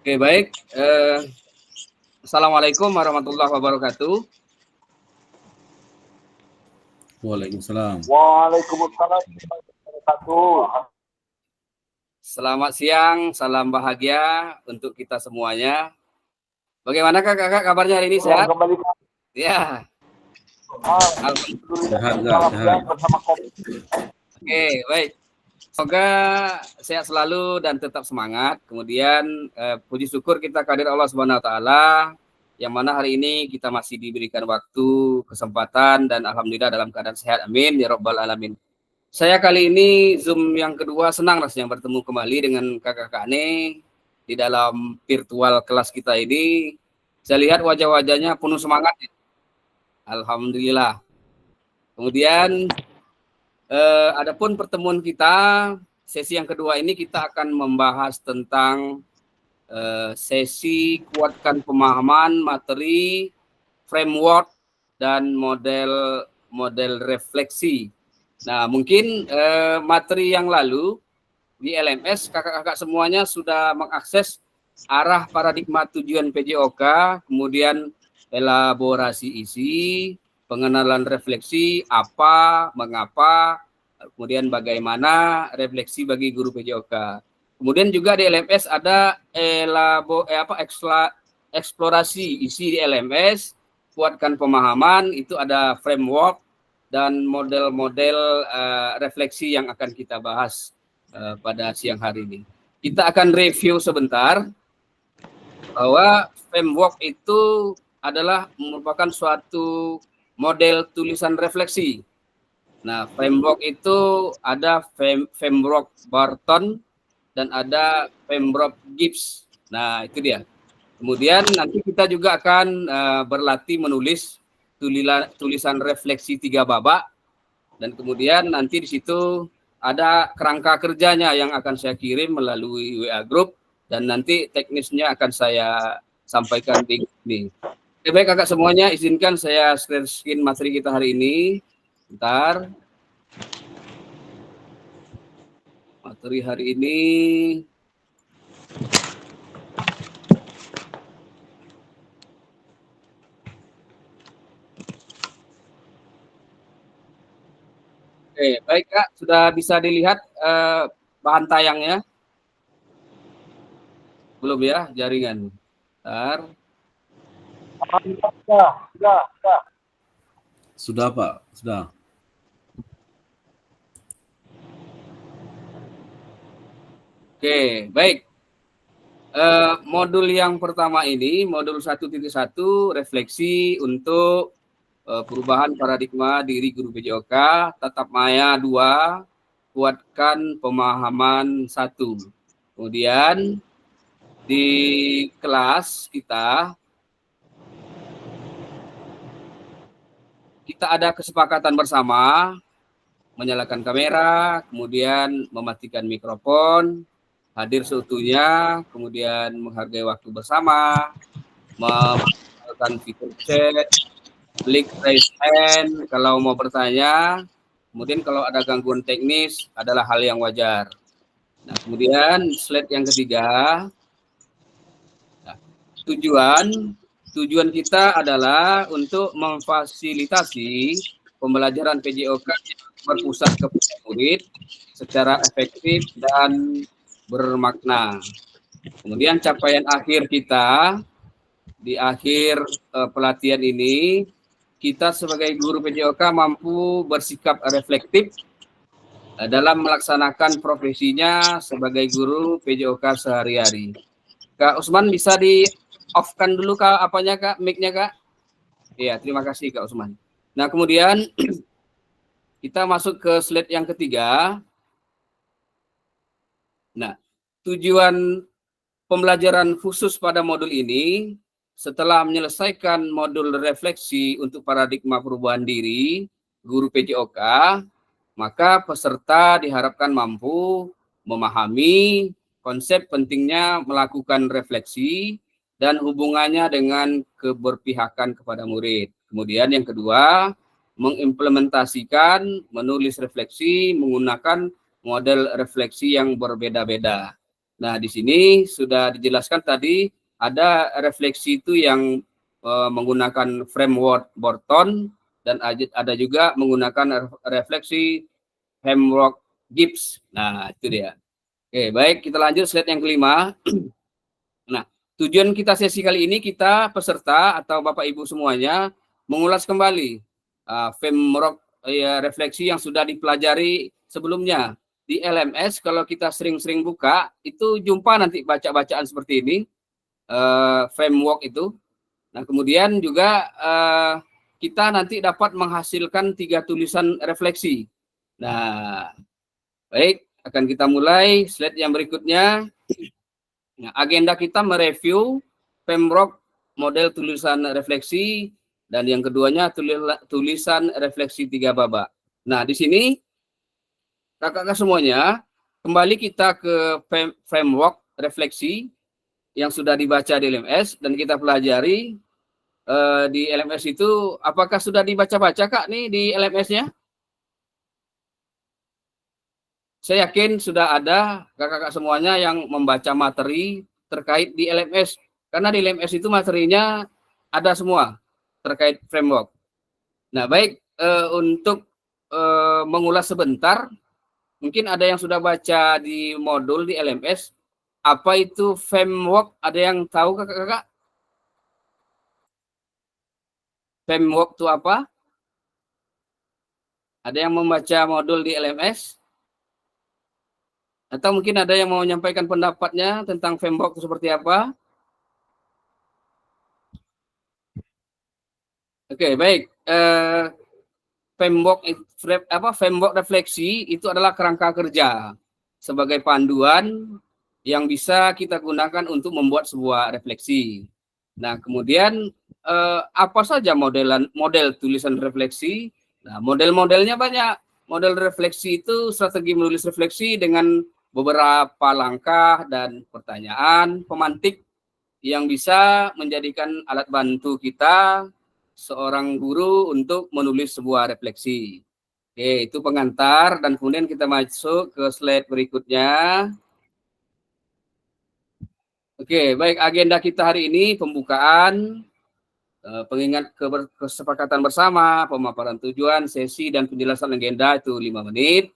Oke, baik. Assalamualaikum warahmatullahi wabarakatuh. Waalaikumsalam. Waalaikumsalam warahmatullahi wabarakatuh. Selamat siang, salam bahagia untuk kita semuanya. Bagaimana kakak kabarnya hari ini, sehat? Kembali Ya. Sehat, sehat. bersama COVID. Oke, baik. Semoga sehat selalu dan tetap semangat. Kemudian puji syukur kita kehadirat Allah Subhanahu wa taala yang mana hari ini kita masih diberikan waktu, kesempatan dan alhamdulillah dalam keadaan sehat. Amin ya rabbal alamin. Saya kali ini Zoom yang kedua senang rasanya bertemu kembali dengan kakak Kane di dalam virtual kelas kita ini. Saya lihat wajah-wajahnya penuh semangat. Alhamdulillah. Kemudian adapun pertemuan kita sesi yang kedua ini kita akan membahas tentang sesi kuatkan pemahaman materi, framework dan model refleksi. Nah, mungkin materi yang lalu di LMS kakak-kakak semuanya sudah mengakses arah paradigma tujuan PJOK, kemudian elaborasi isi, pengenalan refleksi, apa, mengapa, kemudian bagaimana refleksi bagi guru PJOK. Kemudian juga di LMS ada eksplorasi isi di LMS, kuatkan pemahaman, itu ada framework dan model-model refleksi yang akan kita bahas pada siang hari ini. Kita akan review sebentar bahwa framework itu adalah merupakan suatu model tulisan refleksi. Nah, framework itu ada framework Barton dan ada framework Gibbs. Nah, itu dia. Kemudian nanti kita juga akan berlatih menulis tulisan refleksi 3 babak, dan kemudian nanti di situ ada kerangka kerjanya yang akan saya kirim melalui WA group dan nanti teknisnya akan saya sampaikan di sini. Oke, baik kakak semuanya, izinkan saya share screen materi kita hari ini. Bentar. Materi hari ini Oke, baik Kak, sudah bisa dilihat bahan tayangnya? Belum ya, jaringan. Bentar. Sudah, Pak. Sudah. Oke, baik. Modul yang pertama ini, modul 1.1, refleksi untuk perubahan paradigma diri guru PJOK, tatap maya 2, kuatkan pemahaman 1. Kemudian di kelas kita ada kesepakatan bersama menyalakan kamera, kemudian mematikan mikrofon, hadir seutuhnya, kemudian menghargai waktu bersama, menggunakan fitur chat, klik raise hand kalau mau bertanya, kemudian kalau ada gangguan teknis adalah hal yang wajar. Nah, kemudian slide yang ketiga, nah, tujuan kita adalah untuk memfasilitasi pembelajaran PJOK berpusat kepada murid secara efektif dan bermakna. Kemudian capaian akhir kita di akhir pelatihan ini, kita sebagai guru PJOK mampu bersikap reflektif dalam melaksanakan profesinya sebagai guru PJOK sehari-hari. Kak Usman bisa di off-kan dulu Kak apanya Kak, mic-nya Kak? Iya, terima kasih Kak Usman. Nah, kemudian kita masuk ke slide yang ketiga. Nah, tujuan pembelajaran khusus pada modul ini, setelah menyelesaikan modul refleksi untuk paradigma perubahan diri, guru PJOK, maka peserta diharapkan mampu memahami konsep pentingnya melakukan refleksi dan hubungannya dengan keberpihakan kepada murid. Kemudian yang kedua, mengimplementasikan, menulis refleksi menggunakan model refleksi yang berbeda-beda. Nah, di sini sudah dijelaskan tadi ada refleksi itu yang menggunakan framework Borton dan ada juga menggunakan refleksi framework Gibbs. Nah, itu dia. Oke, baik, kita lanjut slide yang kelima. Nah, tujuan kita sesi kali ini kita peserta atau Bapak Ibu semuanya mengulas kembali framework refleksi yang sudah dipelajari sebelumnya. Di LMS kalau kita sering-sering buka, itu jumpa nanti baca-bacaan seperti ini, framework itu. Nah, kemudian juga kita nanti dapat menghasilkan 3 tulisan refleksi. Nah, baik, akan kita mulai slide yang berikutnya. Nah, agenda kita mereview framework model tulisan refleksi dan yang keduanya tulisan refleksi 3 babak. Nah, di sini kakak-kakak semuanya, kembali kita ke framework refleksi yang sudah dibaca di LMS dan kita pelajari di LMS itu. Apakah sudah dibaca-baca Kak nih di LMS-nya? Saya yakin sudah ada kakak-kakak semuanya yang membaca materi terkait di LMS. Karena di LMS itu materinya ada semua terkait framework. Nah, baik, untuk mengulas sebentar, mungkin ada yang sudah baca di modul di LMS. Apa itu framework? Ada yang tahu kakak-kakak? Framework itu apa? Ada yang membaca modul di LMS? Atau mungkin ada yang mau menyampaikan pendapatnya tentang framework itu seperti apa? Oke, baik. Framework refleksi itu adalah kerangka kerja sebagai panduan yang bisa kita gunakan untuk membuat sebuah refleksi. Nah, kemudian apa saja model tulisan refleksi? Nah, model-modelnya banyak. Model refleksi itu strategi menulis refleksi dengan beberapa langkah dan pertanyaan pemantik yang bisa menjadikan alat bantu kita seorang guru untuk menulis sebuah refleksi. Oke, itu pengantar dan kemudian kita masuk ke slide berikutnya. Oke, baik, agenda kita hari ini pembukaan, pengingat kesepakatan bersama, pemaparan tujuan, sesi dan penjelasan agenda itu 5 menit.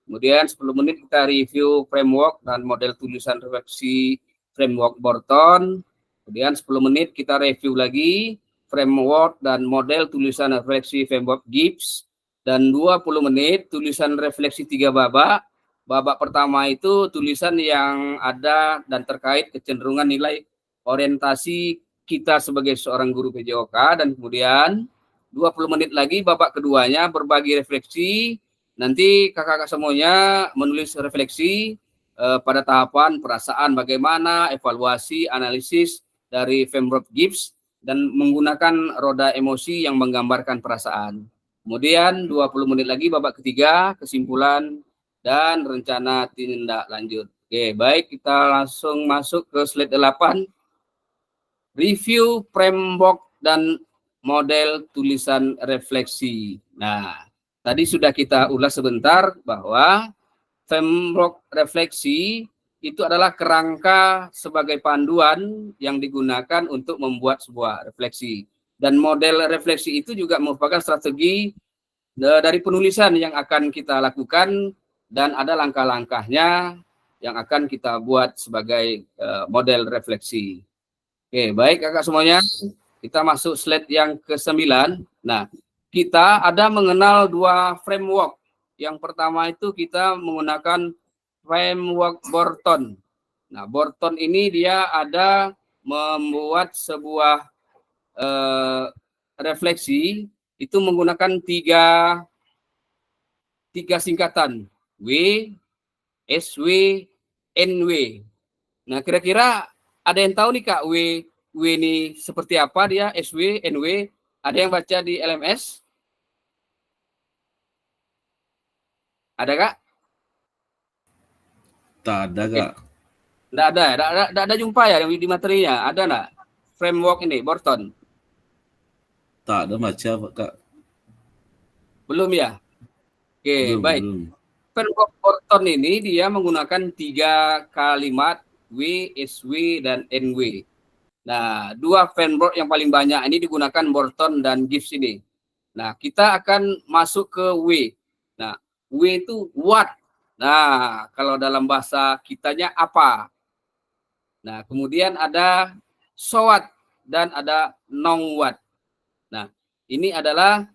Kemudian 10 menit kita review framework dan model tulisan refleksi framework Borton. Kemudian 10 menit kita review lagi framework dan model tulisan refleksi framework Gibbs. Dan 20 menit tulisan refleksi 3 babak. Babak pertama itu tulisan yang ada dan terkait kecenderungan nilai orientasi kita sebagai seorang guru PJOK. Dan kemudian 20 menit lagi babak keduanya berbagi refleksi. Nanti kakak-kakak semuanya menulis refleksi pada tahapan perasaan bagaimana, evaluasi, analisis dari framework Gibbs, dan menggunakan roda emosi yang menggambarkan perasaan. Kemudian 20 menit lagi babak ketiga, kesimpulan dan rencana tindak lanjut. Oke, baik, kita langsung masuk ke slide 8. Review framework dan model tulisan refleksi. Nah, tadi sudah kita ulas sebentar bahwa framework refleksi itu adalah kerangka sebagai panduan yang digunakan untuk membuat sebuah refleksi. Dan model refleksi itu juga merupakan strategi dari penulisan yang akan kita lakukan dan ada langkah-langkahnya yang akan kita buat sebagai model refleksi. Oke, baik kakak semuanya, kita masuk slide yang ke-9. Nah, kita ada mengenal 2 framework. Yang pertama itu kita menggunakan framework Borton. Nah, Borton ini dia ada membuat sebuah refleksi itu menggunakan tiga singkatan, W, SW, NW. Nah, kira-kira ada yang tahu nih Kak, W ini seperti apa dia, SW, NW? Ada yang baca di LMS? Ada Kak? Tak ada, Kak. Nggak ada, nggak ada jumpa ya di materinya, ada nggak? Framework ini, Borton? Tak ada baca, Kak. Belum ya? Oke, Belum, baik. belum. Framework Borton ini dia menggunakan 3 kalimat W, SW, dan NW. Nah, dua framework yang paling banyak ini digunakan Bourton dan Gibbs ini. Nah, kita akan masuk ke W. Nah, W itu what. Nah, kalau dalam bahasa kitanya apa. Nah, kemudian ada so what dan ada non what. Nah, ini adalah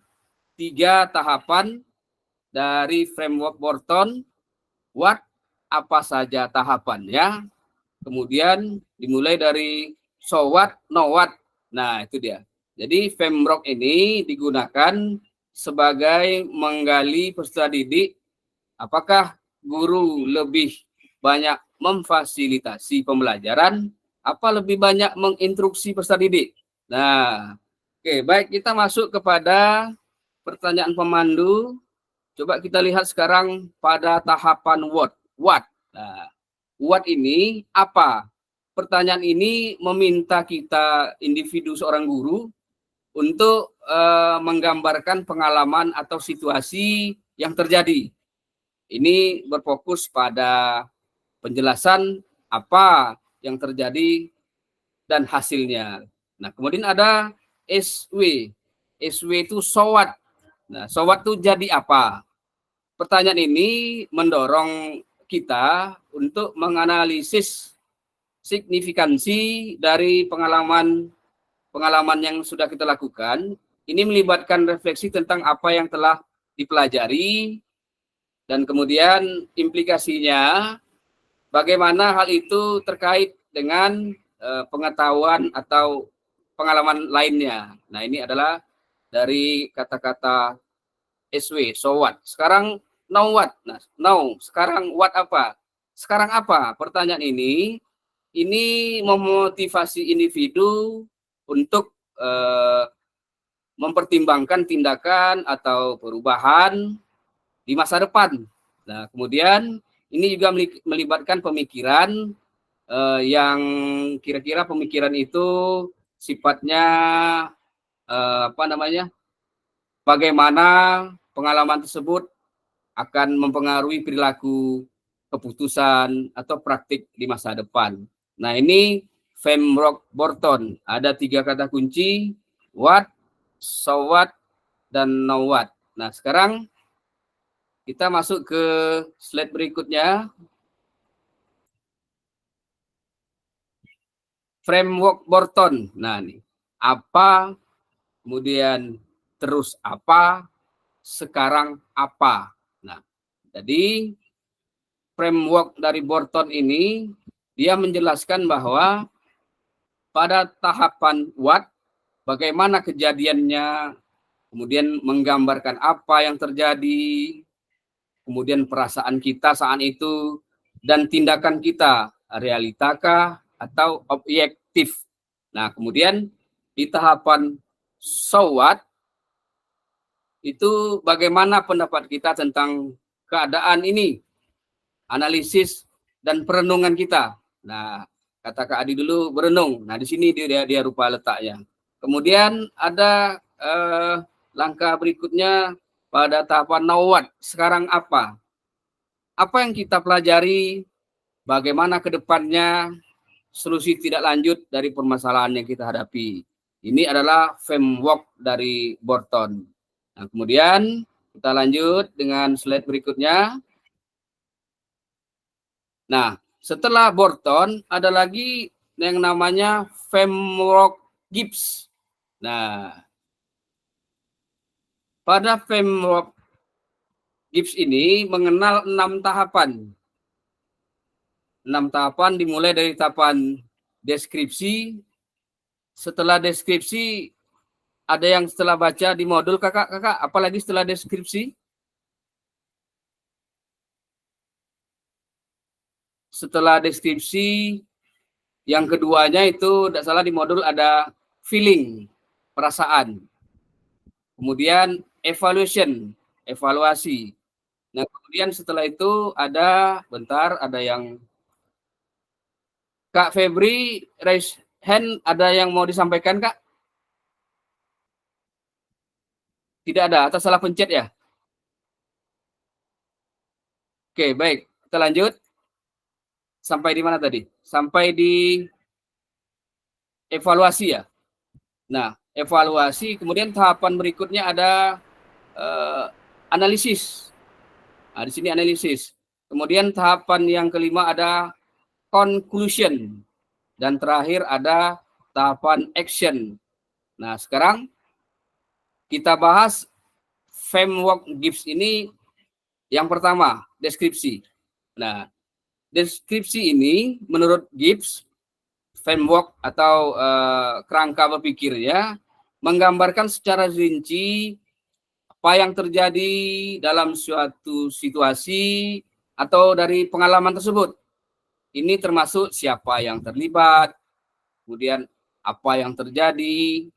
3 tahapan dari framework Bourton. What, apa saja tahapannya. Kemudian dimulai dari so what, no what. Nah, itu dia. Jadi framework ini digunakan sebagai menggali peserta didik apakah guru lebih banyak memfasilitasi pembelajaran, apa lebih banyak menginstruksi peserta didik. Nah, oke, baik, kita masuk kepada pertanyaan pemandu. Coba kita lihat sekarang pada tahapan what. What. Nah, what ini apa? Pertanyaan ini meminta kita individu seorang guru untuk menggambarkan pengalaman atau situasi yang terjadi. Ini berfokus pada penjelasan apa yang terjadi dan hasilnya. Nah, kemudian ada SW. SW itu so what. Nah, so what itu jadi apa? Pertanyaan ini mendorong kita untuk menganalisis signifikansi dari pengalaman yang sudah kita lakukan. Ini melibatkan refleksi tentang apa yang telah dipelajari dan kemudian implikasinya bagaimana hal itu terkait dengan pengetahuan atau pengalaman lainnya. Nah, ini adalah dari kata-kata SW, so what. Sekarang now what? Nah, now, sekarang what apa? Sekarang apa? Pertanyaan ini memotivasi individu untuk mempertimbangkan tindakan atau perubahan di masa depan. Nah, kemudian ini juga melibatkan pemikiran yang kira-kira pemikiran itu sifatnya bagaimana pengalaman tersebut akan mempengaruhi perilaku, keputusan, atau praktik di masa depan. Nah, ini framework Bourton. Ada 3 kata kunci, what, so what, dan now what. Nah, sekarang kita masuk ke slide berikutnya. Framework Bourton. Nah, nih. Apa, kemudian terus apa, sekarang apa. Nah, jadi framework dari Bourton ini dia menjelaskan bahwa pada tahapan what, bagaimana kejadiannya, kemudian menggambarkan apa yang terjadi, kemudian perasaan kita saat itu, dan tindakan kita, realitakah atau objektif. Nah, kemudian di tahapan so what, itu bagaimana pendapat kita tentang keadaan ini, analisis dan perenungan kita. Nah, kata Kak Adi dulu berenung. Nah, di sini dia rupa letaknya. Kemudian ada langkah berikutnya pada tahapan now what, sekarang apa? Apa yang kita pelajari, bagaimana ke depannya, solusi tidak lanjut dari permasalahan yang kita hadapi. Ini adalah framework dari Bourton. Nah, kemudian kita lanjut dengan slide berikutnya. Nah, setelah Bourton ada lagi yang namanya framework Gibbs. Nah, pada framework Gibbs ini mengenal 6 tahapan. 6 tahapan dimulai dari tahapan deskripsi. Setelah deskripsi, ada yang setelah baca di modul kakak, apalagi setelah deskripsi? Setelah deskripsi, yang keduanya itu tidak salah di modul ada feeling, perasaan. Kemudian evaluasi. Nah, kemudian setelah itu ada yang Kak Febri raise hand, ada yang mau disampaikan, Kak? Tidak ada, atau salah pencet ya? Oke, baik. Kita lanjut. sampai di mana tadi? Sampai di evaluasi ya. Nah, evaluasi, kemudian tahapan berikutnya ada analisis. Nah, di sini analisis. Kemudian tahapan yang kelima ada conclusion. Dan terakhir ada tahapan action. Nah, sekarang kita bahas framework GIPS ini. Yang pertama, deskripsi. Nah, deskripsi ini menurut GIPS, framework atau kerangka berpikirnya, menggambarkan secara rinci apa yang terjadi dalam suatu situasi atau dari pengalaman tersebut. Ini termasuk siapa yang terlibat, kemudian apa yang terjadi,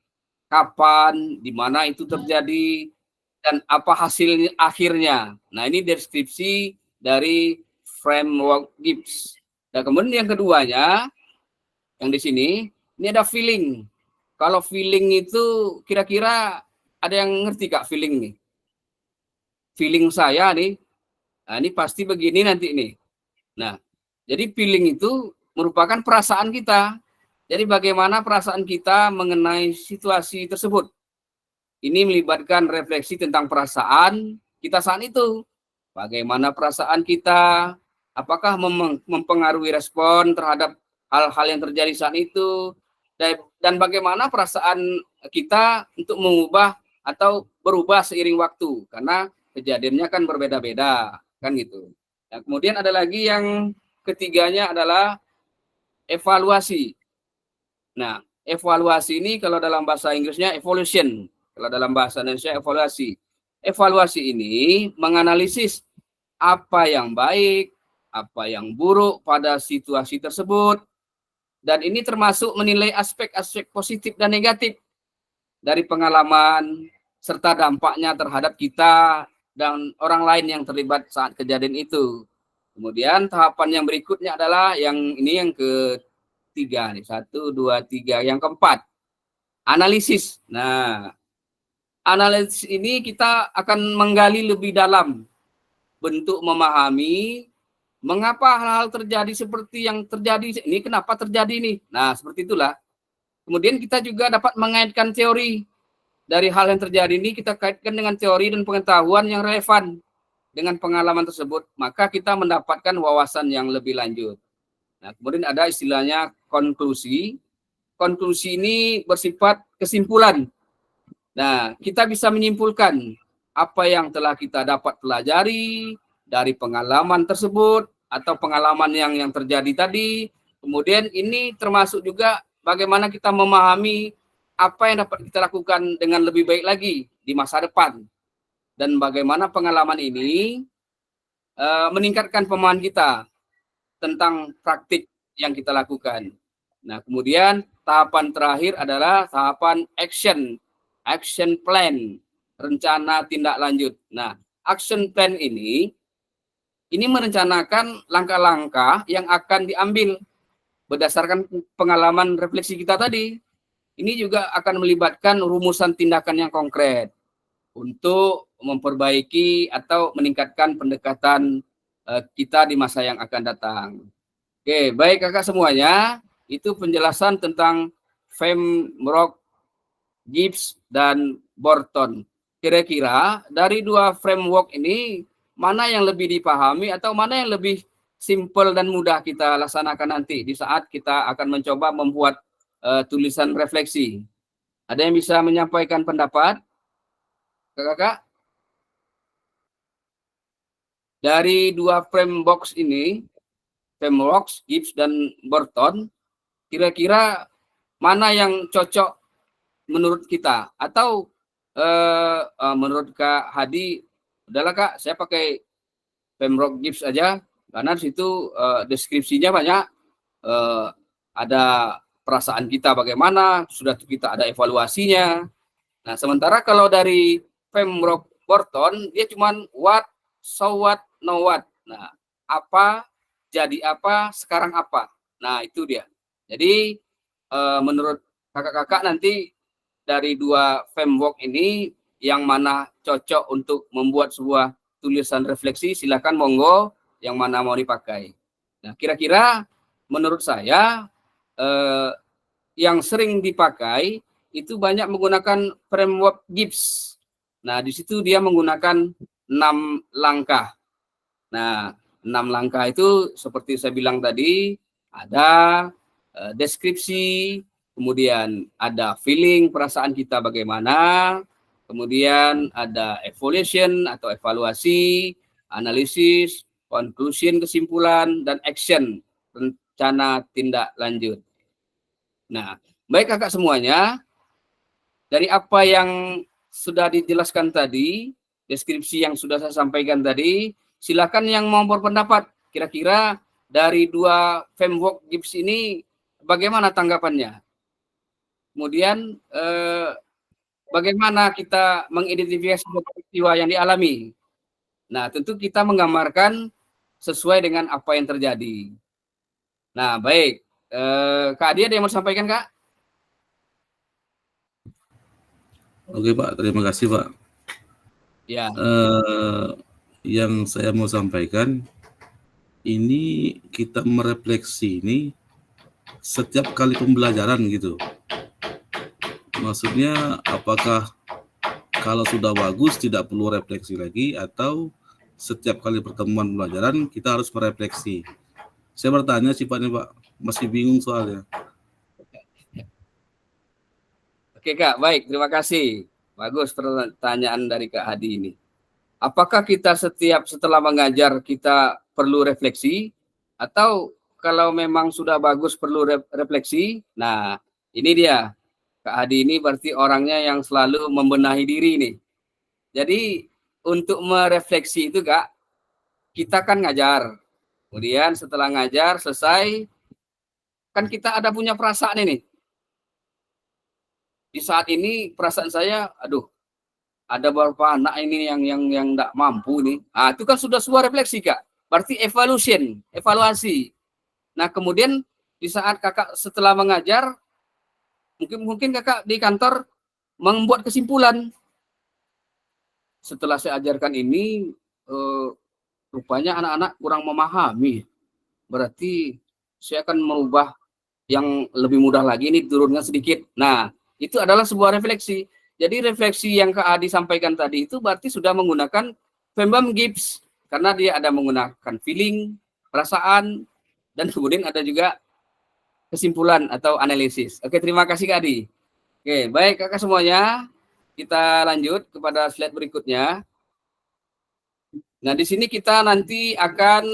kapan, di mana itu terjadi, dan apa hasil akhirnya. Nah, ini deskripsi dari framework GIPS. Dan kemudian yang keduanya, yang di sini, ini ada feeling. Kalau feeling itu kira-kira ada yang ngerti Kak feeling nih? Feeling saya nih, nah ini pasti begini nanti nih. Nah, jadi feeling itu merupakan perasaan kita. Jadi bagaimana perasaan kita mengenai situasi tersebut. Ini melibatkan refleksi tentang perasaan kita saat itu. Bagaimana perasaan kita, apakah mempengaruhi respon terhadap hal-hal yang terjadi saat itu, dan bagaimana perasaan kita untuk mengubah atau berubah seiring waktu, karena kejadiannya kan berbeda-beda, kan gitu. Nah, kemudian ada lagi yang ketiganya adalah evaluasi. Nah, evaluasi ini kalau dalam bahasa Inggrisnya evolution, kalau dalam bahasa Indonesia evaluasi. Evaluasi ini menganalisis apa yang baik, apa yang buruk pada situasi tersebut, dan ini termasuk menilai aspek-aspek positif dan negatif dari pengalaman serta dampaknya terhadap kita dan orang lain yang terlibat saat kejadian itu. Kemudian tahapan yang berikutnya adalah yang ini yang ketiga nih, 1, 2, 3, yang keempat, analisis. Nah, analisis ini kita akan menggali lebih dalam bentuk memahami mengapa hal-hal terjadi seperti yang terjadi ini, kenapa terjadi ini. Nah, seperti itulah. Kemudian kita juga dapat mengaitkan teori dari hal yang terjadi ini, kita kaitkan dengan teori dan pengetahuan yang relevan dengan pengalaman tersebut, maka kita mendapatkan wawasan yang lebih lanjut. Nah, kemudian ada istilahnya konklusi. Konklusi ini bersifat kesimpulan. Nah, kita bisa menyimpulkan apa yang telah kita dapat pelajari dari pengalaman tersebut atau pengalaman yang terjadi tadi. Kemudian ini termasuk juga bagaimana kita memahami apa yang dapat kita lakukan dengan lebih baik lagi di masa depan. Dan bagaimana pengalaman ini meningkatkan pemahaman kita tentang praktik yang kita lakukan. Nah, kemudian tahapan terakhir adalah tahapan action plan, rencana tindak lanjut. Nah, action plan ini merencanakan langkah-langkah yang akan diambil berdasarkan pengalaman refleksi kita tadi. Ini juga akan melibatkan rumusan tindakan yang konkret untuk memperbaiki atau meningkatkan pendekatan kita di masa yang akan datang. Oke, baik kakak semuanya, itu penjelasan tentang framework GIPS dan Borton. Kira-kira dari dua framework ini, mana yang lebih dipahami atau mana yang lebih simpel dan mudah kita laksanakan nanti di saat kita akan mencoba membuat tulisan refleksi? Ada yang bisa menyampaikan pendapat? Kakak? Dari dua framework ini, framework GIPS dan Borton, kira-kira mana yang cocok menurut kita? Atau menurut Kak Hadi, udahlah Kak, saya pakai framework GIPS aja, karena di situ deskripsinya banyak, ada perasaan kita bagaimana, sudah kita ada evaluasinya. Nah, sementara kalau dari framework Borton, dia cuman what, so what, no what. Nah, apa, jadi apa, sekarang apa. Nah, itu dia. Jadi, menurut kakak-kakak nanti dari dua framework ini, yang mana cocok untuk membuat sebuah tulisan refleksi, silakan monggo, yang mana mau dipakai. Nah, kira-kira menurut saya yang sering dipakai itu banyak menggunakan framework Gibbs. Nah, di situ dia menggunakan 6 langkah. Nah, 6 langkah itu seperti saya bilang tadi, ada deskripsi, kemudian ada feeling, perasaan kita bagaimana, kemudian ada evaluation atau evaluasi, analisis, conclusion, kesimpulan, dan action, rencana tindak lanjut. Nah, baik kakak semuanya, dari apa yang sudah dijelaskan tadi, deskripsi yang sudah saya sampaikan tadi, silakan yang mau berpendapat. Kira-kira dari 2 framework Gibbs ini bagaimana tanggapannya? Kemudian bagaimana kita mengidentifikasi peristiwa yang dialami? Nah, tentu kita menggambarkan sesuai dengan apa yang terjadi. Nah, baik. Kak Adi ada yang mau sampaikan, Kak? Oke Pak, terima kasih Pak. Ya. Yang saya mau sampaikan, ini kita merefleksi ini setiap kali pembelajaran gitu. Maksudnya apakah kalau sudah bagus tidak perlu refleksi lagi, atau setiap kali pertemuan pembelajaran kita harus merefleksi? Saya bertanya sifatnya Pak, masih bingung soalnya. Oke Kak, baik, terima kasih. Bagus pertanyaan dari Kak Hadi ini. Apakah kita setelah mengajar kita perlu refleksi, atau kalau memang sudah bagus perlu refleksi? Nah, ini dia. Kak Hadi ini berarti orangnya yang selalu membenahi diri nih. Jadi untuk merefleksi itu Kak, kita kan ngajar. Kemudian setelah ngajar selesai, kan kita ada punya perasaan ini. Di saat ini perasaan saya, aduh, ada beberapa anak ini yang enggak mampu nih. Ah, itu kan sudah sebuah refleksi, Kak. Berarti evaluasi. Nah, kemudian di saat Kakak setelah mengajar, mungkin Kakak di kantor membuat kesimpulan. Setelah saya ajarkan ini, rupanya anak-anak kurang memahami. Berarti saya akan merubah yang lebih mudah lagi, ini turunnya sedikit. Nah, itu adalah sebuah refleksi. Jadi refleksi yang Kak Adi sampaikan tadi itu berarti sudah menggunakan framework Gibbs, karena dia ada menggunakan feeling, perasaan, dan kemudian ada juga kesimpulan atau analisis. Oke, terima kasih Kak Adi. Oke, baik kakak semuanya, kita lanjut kepada slide berikutnya. Nah, di sini kita nanti akan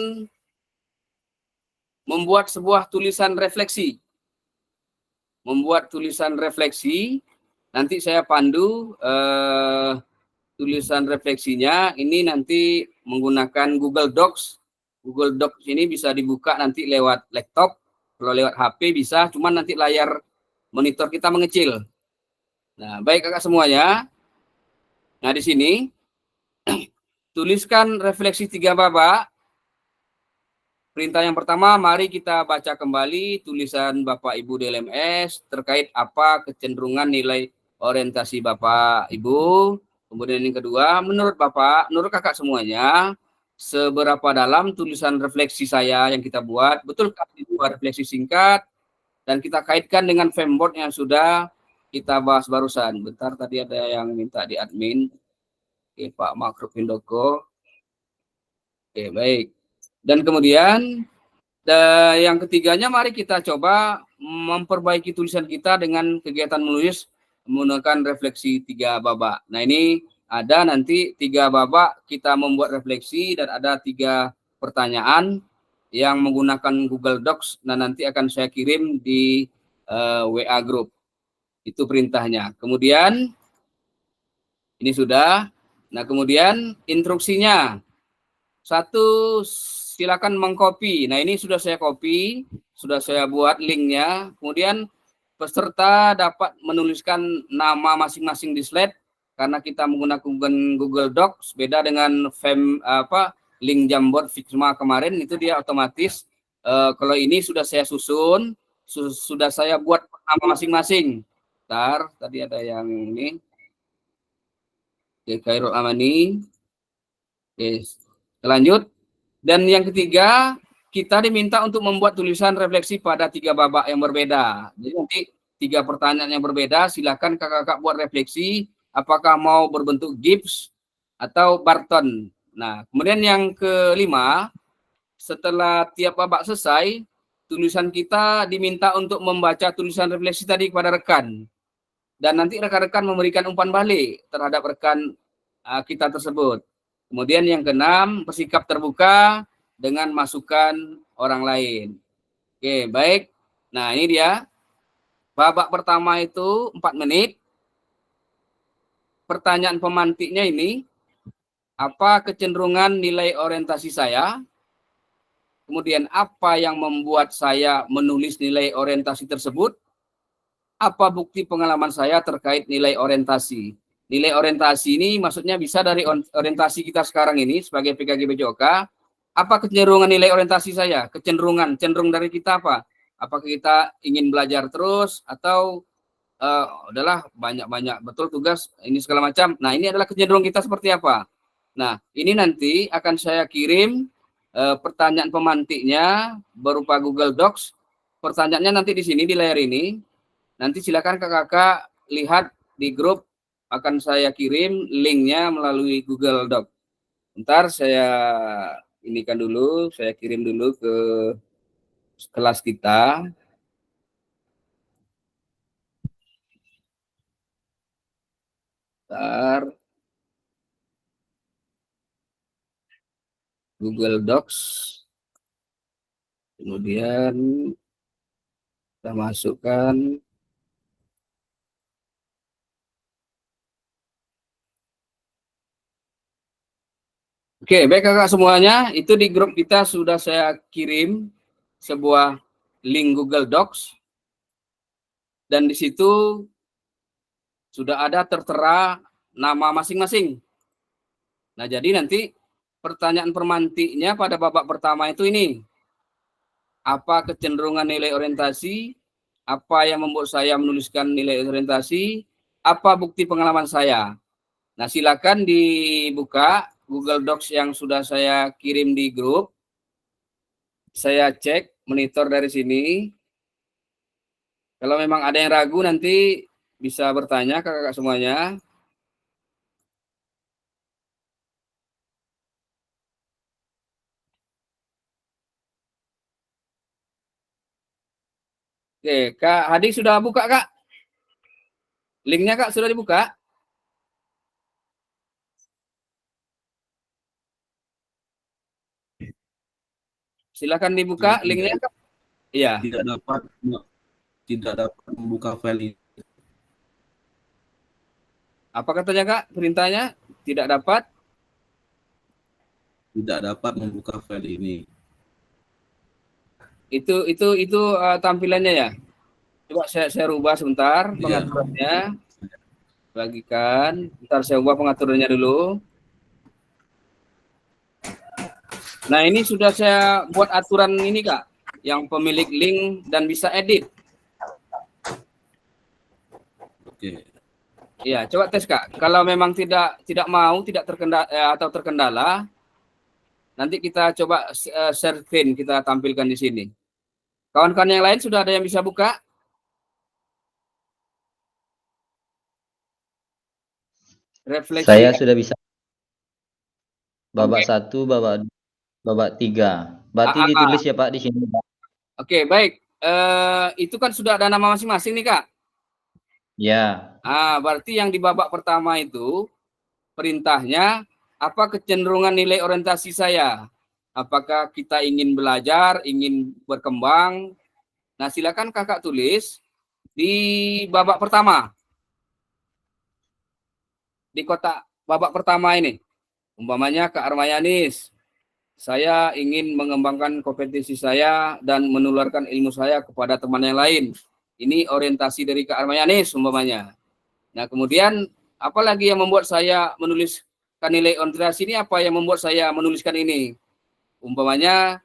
membuat sebuah tulisan refleksi. Nanti saya pandu tulisan refleksinya. Ini nanti menggunakan Google Docs. Google Docs ini bisa dibuka nanti lewat laptop. Kalau lewat HP bisa, cuman nanti layar monitor kita mengecil. Nah, baik kakak semuanya. Nah, di sini tuliskan refleksi 3 babak. Perintah yang pertama, mari kita baca kembali tulisan Bapak Ibu di LMS terkait apa kecenderungan nilai orientasi Bapak Ibu. Kemudian yang kedua, menurut Bapak, menurut kakak semuanya, seberapa dalam tulisan refleksi saya yang kita buat? Betul buat refleksi singkat dan kita kaitkan dengan framework yang sudah kita bahas barusan. Bentar, tadi ada yang minta di admin. Oke, Pak Makro Pindoko. Oke, baik. Dan kemudian yang ketiganya, mari kita coba memperbaiki tulisan kita dengan kegiatan menulis menggunakan refleksi 3 babak. Nah, ini ada nanti 3 babak kita membuat refleksi dan ada 3 pertanyaan yang menggunakan Google Docs. Nah, nanti akan saya kirim di WA Group. Itu perintahnya. Kemudian ini sudah. Nah, kemudian instruksinya. 1, silakan mengcopy. Nah, ini sudah saya copy, sudah saya buat linknya. Kemudian peserta dapat menuliskan nama masing-masing di slide karena kita menggunakan Google Docs, beda dengan link Jamboard Figma kemarin, itu dia otomatis. Kalau ini sudah saya susun, sudah saya buat nama masing-masing. Bentar, tadi ada yang ini. Oke, Khairul Amani. Oke, lanjut. Dan yang ketiga, kita diminta untuk membuat tulisan refleksi pada 3 babak yang berbeda. Jadi nanti 3 pertanyaan yang berbeda, silakan kakak-kakak buat refleksi, apakah mau berbentuk gips atau Barton. Nah, kemudian yang kelima, setelah tiap babak selesai, tulisan kita diminta untuk membaca tulisan refleksi tadi kepada rekan. Dan nanti rekan-rekan memberikan umpan balik terhadap rekan kita tersebut. Kemudian yang keenam, bersikap terbuka dengan masukan orang lain. Oke, baik. Nah, ini dia. Babak pertama itu 4 menit. Pertanyaan pemantiknya ini, apa kecenderungan nilai orientasi saya? Kemudian apa yang membuat saya menulis nilai orientasi tersebut? Apa bukti pengalaman saya terkait nilai orientasi? Nilai orientasi ini maksudnya bisa dari orientasi kita sekarang ini sebagai PKG BJOK. Apa kecenderungan nilai orientasi saya? Cenderung dari kita apa? Apakah kita ingin belajar terus atau udahlah banyak-banyak betul tugas ini segala macam. Nah, ini adalah kecenderungan kita seperti apa? Nah, ini nanti akan saya kirim pertanyaan pemantiknya berupa Google Docs. Pertanyaannya nanti di sini di layar ini. Nanti silakan kakak-kakak lihat di grup, akan saya kirim linknya melalui Google Doc. Ntar saya inikan dulu, saya kirim dulu ke kelas kita. Ntar Google Docs. Kemudian kita masukkan. Oke, baik kakak semuanya, itu di grup kita sudah saya kirim sebuah link Google Docs. Dan di situ sudah ada tertera nama masing-masing. Nah, jadi nanti pertanyaan pemantiknya pada babak pertama itu ini. Apa kecenderungan nilai orientasi? Apa yang membuat saya menuliskan nilai orientasi? Apa bukti pengalaman saya? Nah, silakan dibuka Google Docs yang sudah saya kirim di grup. Saya cek monitor dari sini. Kalau memang ada yang ragu nanti bisa bertanya kakak-kakak semuanya. Oke, Kak Hadi sudah buka, Kak? Linknya, Kak, sudah dibuka? Silakan dibuka linknya, Kak. Iya. Tidak dapat membuka file ini. Apa katanya, Kak? Perintahnya tidak dapat? Tidak dapat membuka file ini. Itu tampilannya ya. Coba saya rubah sebentar pengaturannya. Bagikan. Bentar saya ubah pengaturannya dulu. Nah, ini sudah saya buat aturan ini, Kak, yang pemilik link dan bisa edit. Oke. Ya, coba tes, Kak. Kalau memang tidak mau, tidak terkendala, nanti kita coba share screen, kita tampilkan di sini. Kawan-kawan yang lain sudah ada yang bisa buka? Refleksi. Saya sudah bisa. Babak 1, babak 3. Berarti ditulis ya Pak di sini, Pak. Oke, baik. Itu kan sudah ada nama masing-masing nih, Kak. Ya. Berarti yang di babak pertama itu perintahnya apa kecenderungan nilai orientasi saya? Apakah kita ingin belajar, ingin berkembang? Nah, silakan kakak tulis di babak pertama. Di kotak babak pertama ini. Umpamanya Kak Armayanis, saya ingin mengembangkan kompetensi saya dan menularkan ilmu saya kepada teman yang lain. Ini orientasi dari Kak Armayanis umpamanya. Nah, kemudian apalagi yang membuat saya menuliskan nilai orientasi ini, apa yang membuat saya menuliskan ini? Umpamanya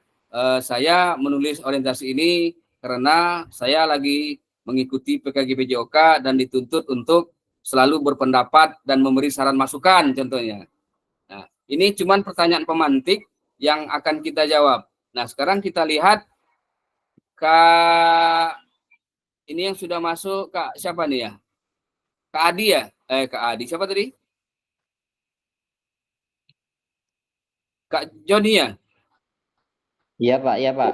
saya menulis orientasi ini karena saya lagi mengikuti PKG BJOK dan dituntut untuk selalu berpendapat dan memberi saran masukan contohnya. Nah, ini cuman pertanyaan pemantik yang akan kita jawab. Nah, sekarang kita lihat Kak, ini yang sudah masuk, Kak siapa nih ya? Kak Adi ya? Kak Adi, siapa tadi? Kak Joni ya? Iya Pak, iya Pak.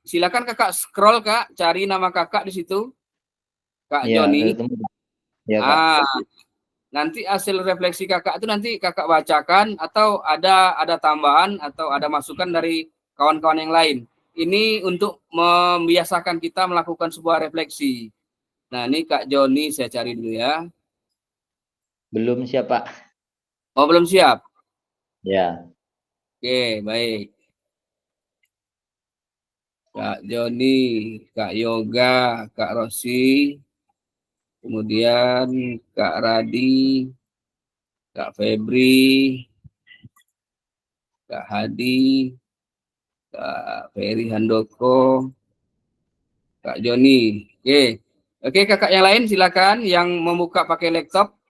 Silakan Kakak scroll Kak, cari nama Kakak di situ, Kak Iya, Joni. ketemu. Iya Pak. Nanti hasil refleksi Kakak itu nanti Kakak bacakan atau ada tambahan atau ada masukan dari kawan-kawan yang lain. Ini untuk membiasakan kita melakukan sebuah refleksi. Nah, ini Kak Joni saya cari dulu ya. Belum siap Pak. Oh, belum siap. Ya. Oke, baik. Kak Joni, Kak Yoga, Kak Rosi, kemudian Kak Radi, Kak Febri, Kak Hadi, Kak Ferry Handoko, Kak Joni. Oke, kakak yang lain silakan yang membuka pakai laptop.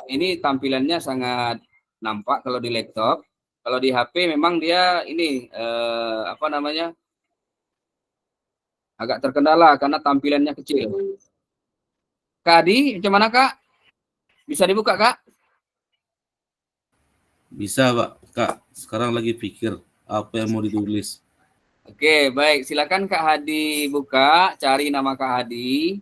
Ini tampilannya sangat nampak kalau di laptop. Kalau di HP memang dia ini apa namanya agak terkendala karena tampilannya kecil. Kak Adi, macam mana Kak? Bisa dibuka Kak? Bisa, Pak. Kak, sekarang lagi pikir apa yang mau ditulis. Oke, baik. Silakan Kak Hadi buka, cari nama Kak Hadi.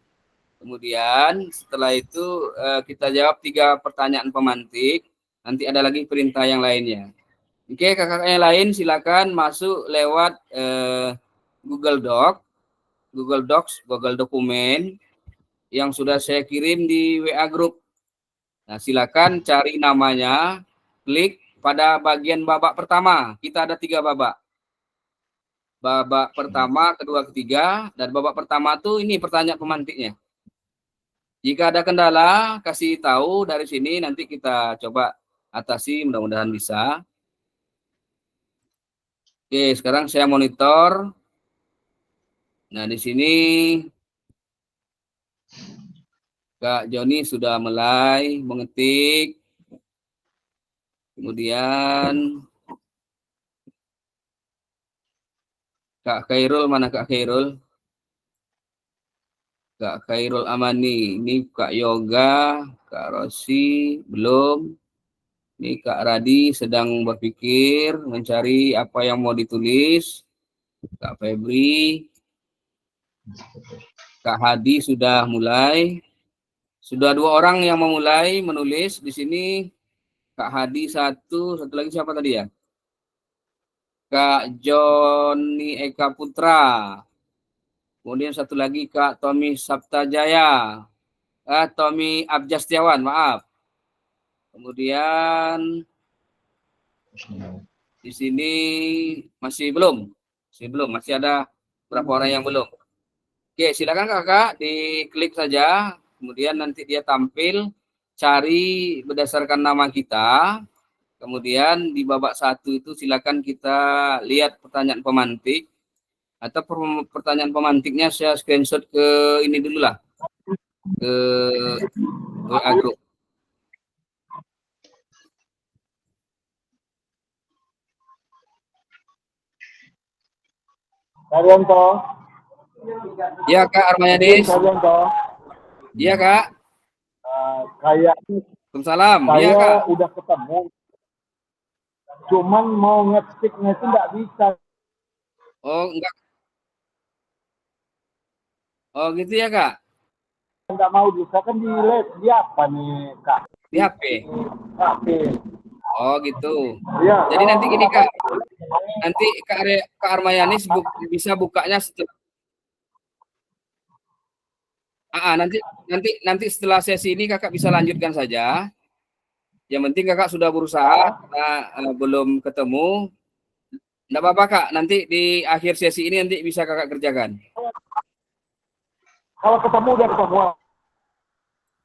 Kemudian setelah itu kita jawab 3 pertanyaan pemantik. Nanti ada lagi perintah yang lainnya. Oke, kakak yang lain silakan masuk lewat Google Docs, Google Dokumen yang sudah saya kirim di WA Group. Nah, silakan cari namanya, klik pada bagian babak pertama. Kita ada 3 babak. Babak pertama, kedua, ketiga, dan babak pertama tuh ini pertanyaan pemantiknya. Jika ada kendala, kasih tahu dari sini, nanti kita coba atasi, mudah-mudahan bisa. Oke, sekarang saya monitor. Nah, di sini Kak Joni sudah mulai mengetik. Kemudian Kak Khairul, mana Kak Khairul? Kak Khairul Amani. Ini Kak Yoga, Kak Rosi, belum. Ini Kak Radi sedang berpikir, mencari apa yang mau ditulis. Kak Febri, Kak Hadi sudah mulai. Sudah 2 orang yang memulai menulis. Di sini Kak Hadi satu lagi siapa tadi ya? Kak Joni Eka Putra. Kemudian satu lagi Kak Tommy Saptajaya. Tommy Abjastiawan, maaf. Kemudian di sini masih belum. Masih ada beberapa orang yang belum. Oke, silakan Kakak diklik saja. Kemudian nanti dia tampil, cari berdasarkan nama kita. Kemudian di babak 1 itu silakan kita lihat pertanyaan pemantik. Atau pertanyaan pemantiknya saya screenshot ke ini dulu lah. Ke WA Group. Haryanto. Ya Kak Armayadis. Haryanto. Iya Kak. Kayaknya Waalaikumsalam. Iya saya Kak. udah ketemu. Cuman mau ngetiknya itu nggak bisa. Oh enggak. Oh gitu ya Kak. Nggak mau bisa kan di apa nih Kak? Di HP. HP. Oh gitu. Iya. Jadi nanti gini Kak. Nanti Kak Armayanis bisa bukanya setelah nanti setelah sesi ini Kakak bisa lanjutkan saja. Yang penting Kakak sudah berusaha, belum ketemu. Enggak apa-apa Kak, nanti di akhir sesi ini nanti bisa Kakak kerjakan. Kalau ketemu udah ketemu.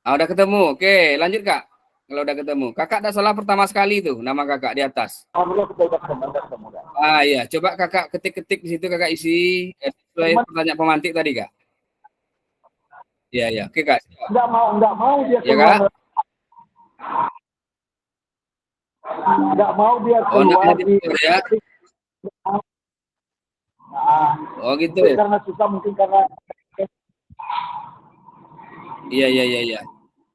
Udah ketemu. Oke, lanjut Kak. Kalau udah ketemu. Kakak tidak salah pertama sekali itu nama Kakak di atas. Alhamdulillah kita udah ketemu. Iya, coba Kakak ketik-ketik di situ Kakak isi sesuai pertanyaan pemantik tadi Kak. Iya. Oke Kak. Nggak mau dia Ya Kak. Nggak mau dia Oh, keluar ya. Nah, Oh gitu. mungkin karena susah, mungkin karena Iya.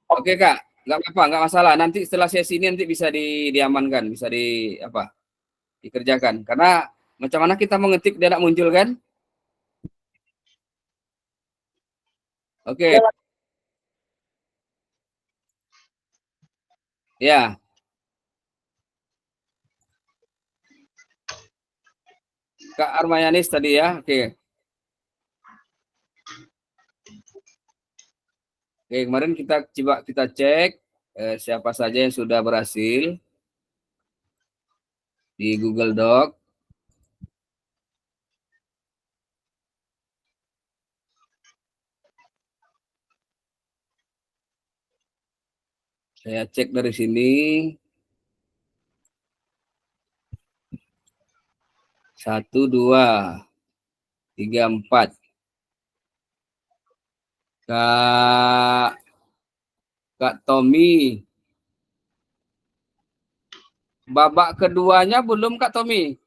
Oke Kak, nggak apa-apa, nggak masalah. Nanti setelah sesi ini nanti bisa diamankan, bisa dikerjakan. Karena macam mana kita mengetik dia tidak muncul kan? Oke, ya. Kak Armayanis tadi ya. Oke. Oke, kemarin kita coba kita cek siapa saja yang sudah berhasil di Google Doc. Saya cek dari sini. 1, 2, 3, 4. Kak Tommy. Babak keduanya belum Kak Tommy.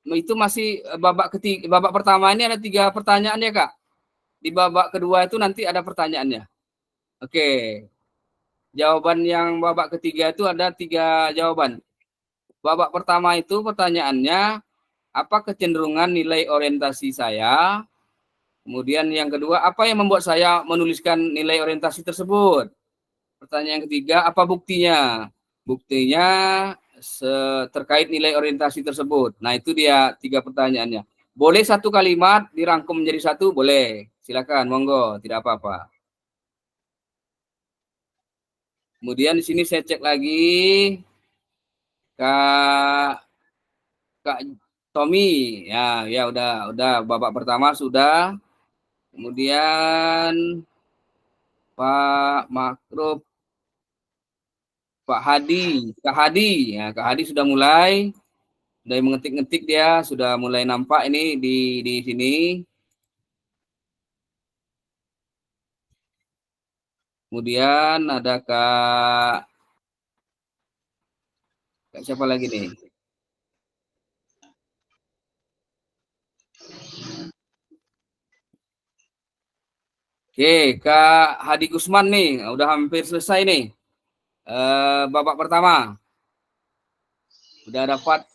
Itu masih babak ketiga. Babak pertama ini ada 3 pertanyaan ya Kak. Di babak kedua itu nanti ada pertanyaannya. Oke. Jawaban yang babak ketiga itu ada 3 jawaban. Babak pertama itu pertanyaannya, apa kecenderungan nilai orientasi saya? Kemudian yang kedua, apa yang membuat saya menuliskan nilai orientasi tersebut? Pertanyaan yang ketiga, apa buktinya? Buktinya terkait nilai orientasi tersebut. Nah, itu dia 3 pertanyaannya. Boleh 1 kalimat dirangkum menjadi 1? Boleh. Silakan, monggo, tidak apa-apa. Kemudian di sini saya cek lagi. Kak Tommy, ya udah babak pertama sudah. Kemudian Pak Makruf, Pak Hadi, Kak Hadi, ya Kak Hadi sudah mulai mengetik-ngetik dia, sudah mulai nampak ini di sini. Kemudian ada Kak siapa lagi nih? Oke, Kak Hadi Gusman nih, udah hampir selesai nih. Babak pertama. Udah dapat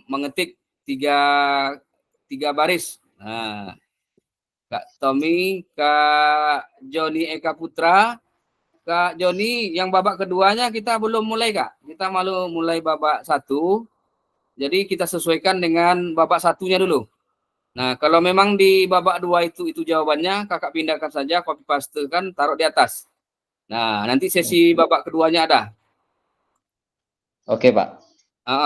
mengetik tiga baris. Nah, Kak Tommy, Kak Joni Eka Putra, Kak Joni yang babak keduanya kita belum mulai Kak. Kita malu mulai babak 1. Jadi kita sesuaikan dengan babak 1-nya dulu. Nah, kalau memang di babak 2 itu jawabannya, Kakak pindahkan saja, copy paste kan, taruh di atas. Nah, nanti sesi babak keduanya ada. Oke, Pak.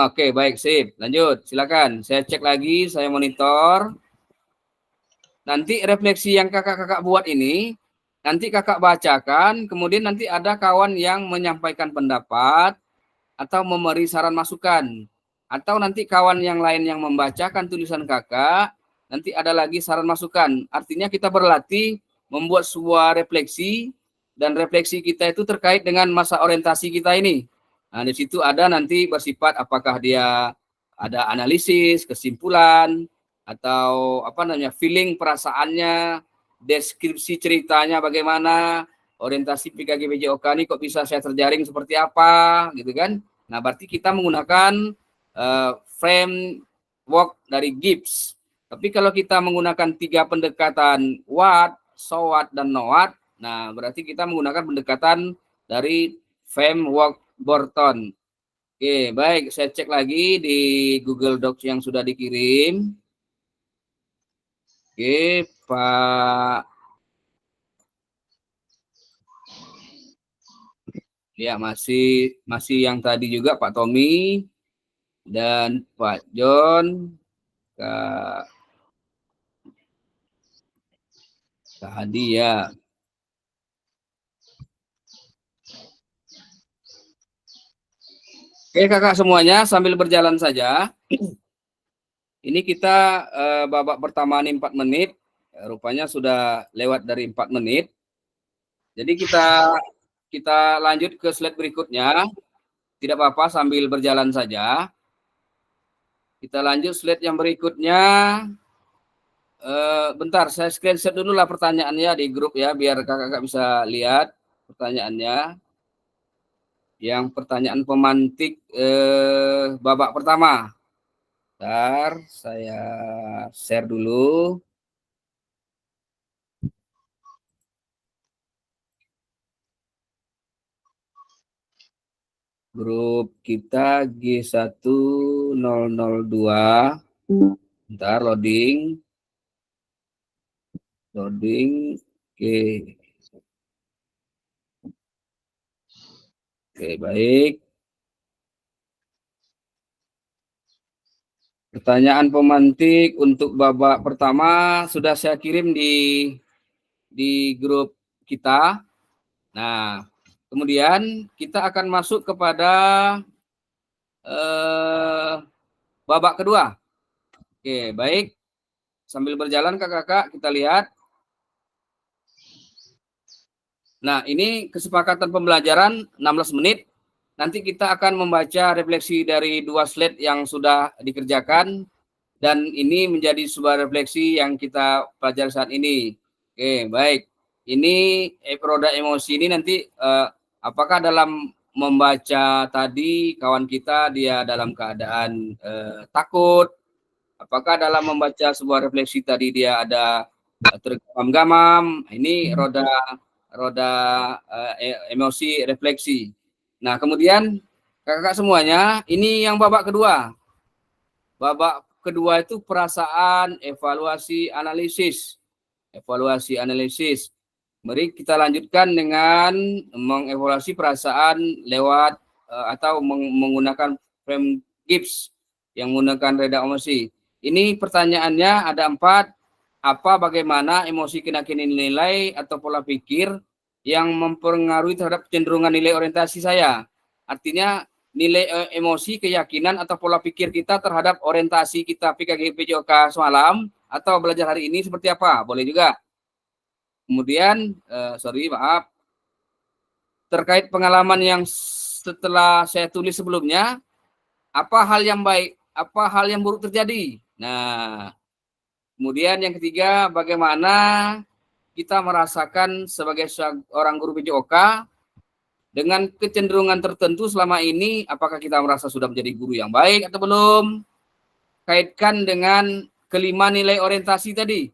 Oke, baik, sip. Lanjut, silakan. Saya cek lagi, saya monitor. Nanti refleksi yang kakak-kakak buat ini, nanti kakak bacakan, kemudian nanti ada kawan yang menyampaikan pendapat, atau memberi saran masukan. Atau nanti kawan yang lain yang membacakan tulisan kakak, nanti ada lagi saran masukan. Artinya kita berlatih membuat sebuah refleksi, dan refleksi kita itu terkait dengan masa orientasi kita ini. Nah, di situ ada nanti bersifat apakah dia ada analisis, kesimpulan, atau feeling perasaannya, deskripsi ceritanya bagaimana, orientasi PKGBJOK ini kok bisa saya terjaring seperti apa, gitu kan. Nah, berarti kita menggunakan framework dari Gibbs. Tapi kalau kita menggunakan 3 pendekatan what, so what, dan no what, nah berarti kita menggunakan pendekatan dari framework Borton. Oke, baik. Saya cek lagi di Google Docs yang sudah dikirim. Oke, Pak. Ya, masih yang tadi juga Pak Tommy dan Pak John, Kak Hadi ya. Oke kakak semuanya, sambil berjalan saja. Ini kita babak pertama ini 4 menit. Rupanya sudah lewat dari 4 menit. Jadi kita lanjut ke slide berikutnya. Tidak apa-apa sambil berjalan saja. Kita lanjut slide yang berikutnya. Bentar, saya screenshot dulu lah pertanyaannya di grup ya, biar kakak-kakak bisa lihat pertanyaannya. Yang pertanyaan pemantik babak pertama. Bentar, saya share dulu. Grup kita G1002. Bentar, loading. Oke. Oke, baik. Pertanyaan pemantik untuk babak pertama sudah saya kirim di grup kita. Nah, kemudian kita akan masuk kepada babak kedua. Oke, baik. Sambil berjalan kakak-kakak kita lihat. Nah, ini kesepakatan pembelajaran 16 menit. Nanti kita akan membaca refleksi dari 2 slide yang sudah dikerjakan. Dan ini menjadi sebuah refleksi yang kita pelajari saat ini. Oke, baik. Ini roda emosi ini nanti apakah dalam membaca tadi kawan kita dia dalam keadaan takut, apakah dalam membaca sebuah refleksi tadi dia ada tergamam-gamam. Ini roda emosi refleksi. Nah, kemudian kakak semuanya, ini yang babak kedua. Babak kedua itu perasaan, evaluasi, analisis. Evaluasi, analisis. Mari kita lanjutkan dengan mengevaluasi perasaan lewat atau menggunakan frame Gibbs yang menggunakan reda emosi. Ini pertanyaannya ada 4. Apa, bagaimana emosi keyakinan nilai atau pola pikir yang mempengaruhi terhadap kecenderungan nilai orientasi saya. Artinya nilai emosi, keyakinan atau pola pikir kita terhadap orientasi kita PKG PJOK semalam atau belajar hari ini seperti apa? Boleh juga. Kemudian, maaf, terkait pengalaman yang setelah saya tulis sebelumnya, apa hal yang baik, apa hal yang buruk terjadi? Nah, kemudian yang ketiga, bagaimana kita merasakan sebagai seorang guru PJOK dengan kecenderungan tertentu selama ini, apakah kita merasa sudah menjadi guru yang baik atau belum? Kaitkan dengan kelima nilai orientasi tadi.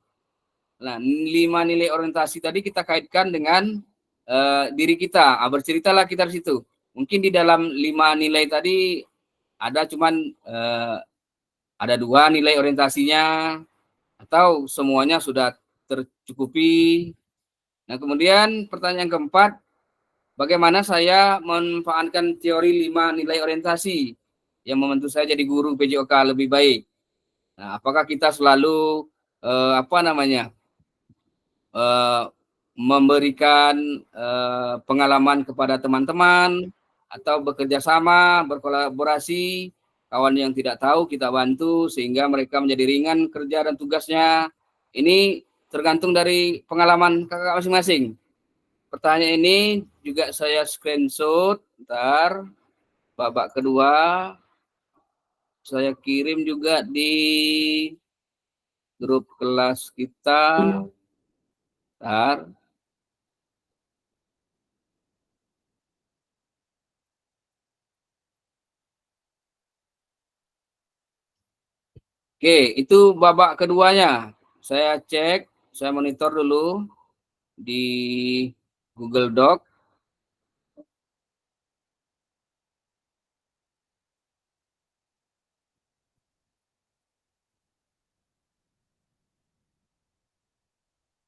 Nah, 5 nilai orientasi tadi kita kaitkan dengan diri kita. Berceritalah kita di situ. Mungkin di dalam 5 nilai tadi ada cuman ada 2 nilai orientasinya atau semuanya sudah tercukupi. Nah, kemudian pertanyaan keempat, bagaimana saya memanfaatkan teori 5 nilai orientasi yang membantu saya jadi guru PJOK lebih baik. Nah, apakah kita selalu memberikan pengalaman kepada teman-teman atau bekerja sama, berkolaborasi, kawan yang tidak tahu kita bantu sehingga mereka menjadi ringan kerja dan tugasnya. Ini tergantung dari pengalaman kakak masing-masing. Pertanyaan ini juga saya screenshot, bentar, babak kedua saya kirim juga di grup kelas kita. Bentar. Oke, itu babak keduanya. Saya cek, saya monitor dulu di Google Doc.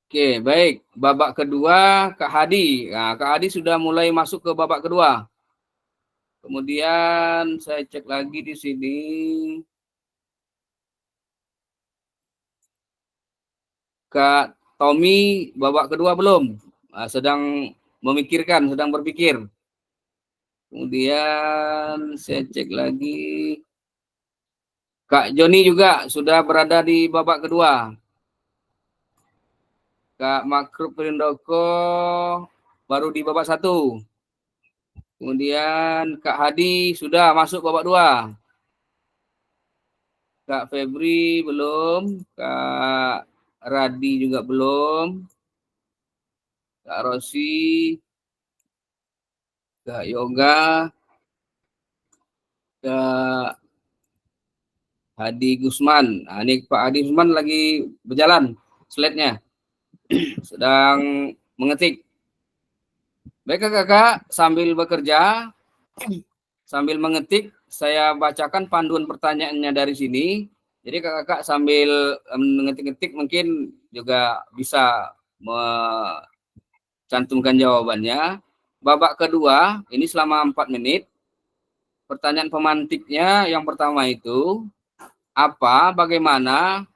Oke, baik. Babak kedua, Kak Hadi. Nah, Kak Hadi sudah mulai masuk ke babak kedua. Kemudian saya cek lagi di sini. Kak Tommy, babak kedua belum? Sedang memikirkan, sedang berpikir. Kemudian saya cek lagi. Kak Joni juga sudah berada di babak kedua. Kak Makrub Perindoko baru di babak 1. Kemudian Kak Hadi sudah masuk babak 2. Kak Febri belum, Kak Radi juga belum, Kak Rosi, Kak Yoga, Kak Hadi Gusman. Nah, ini Pak Hadi Gusman lagi berjalan slide-nya, sedang mengetik. Baik kakak, sambil bekerja, sambil mengetik, saya bacakan panduan pertanyaannya dari sini. Jadi kakak sambil mengetik-ngetik mungkin juga bisa cantumkan jawabannya. Babak kedua, ini selama 4 menit. Pertanyaan pemantiknya yang pertama itu, apa, bagaimana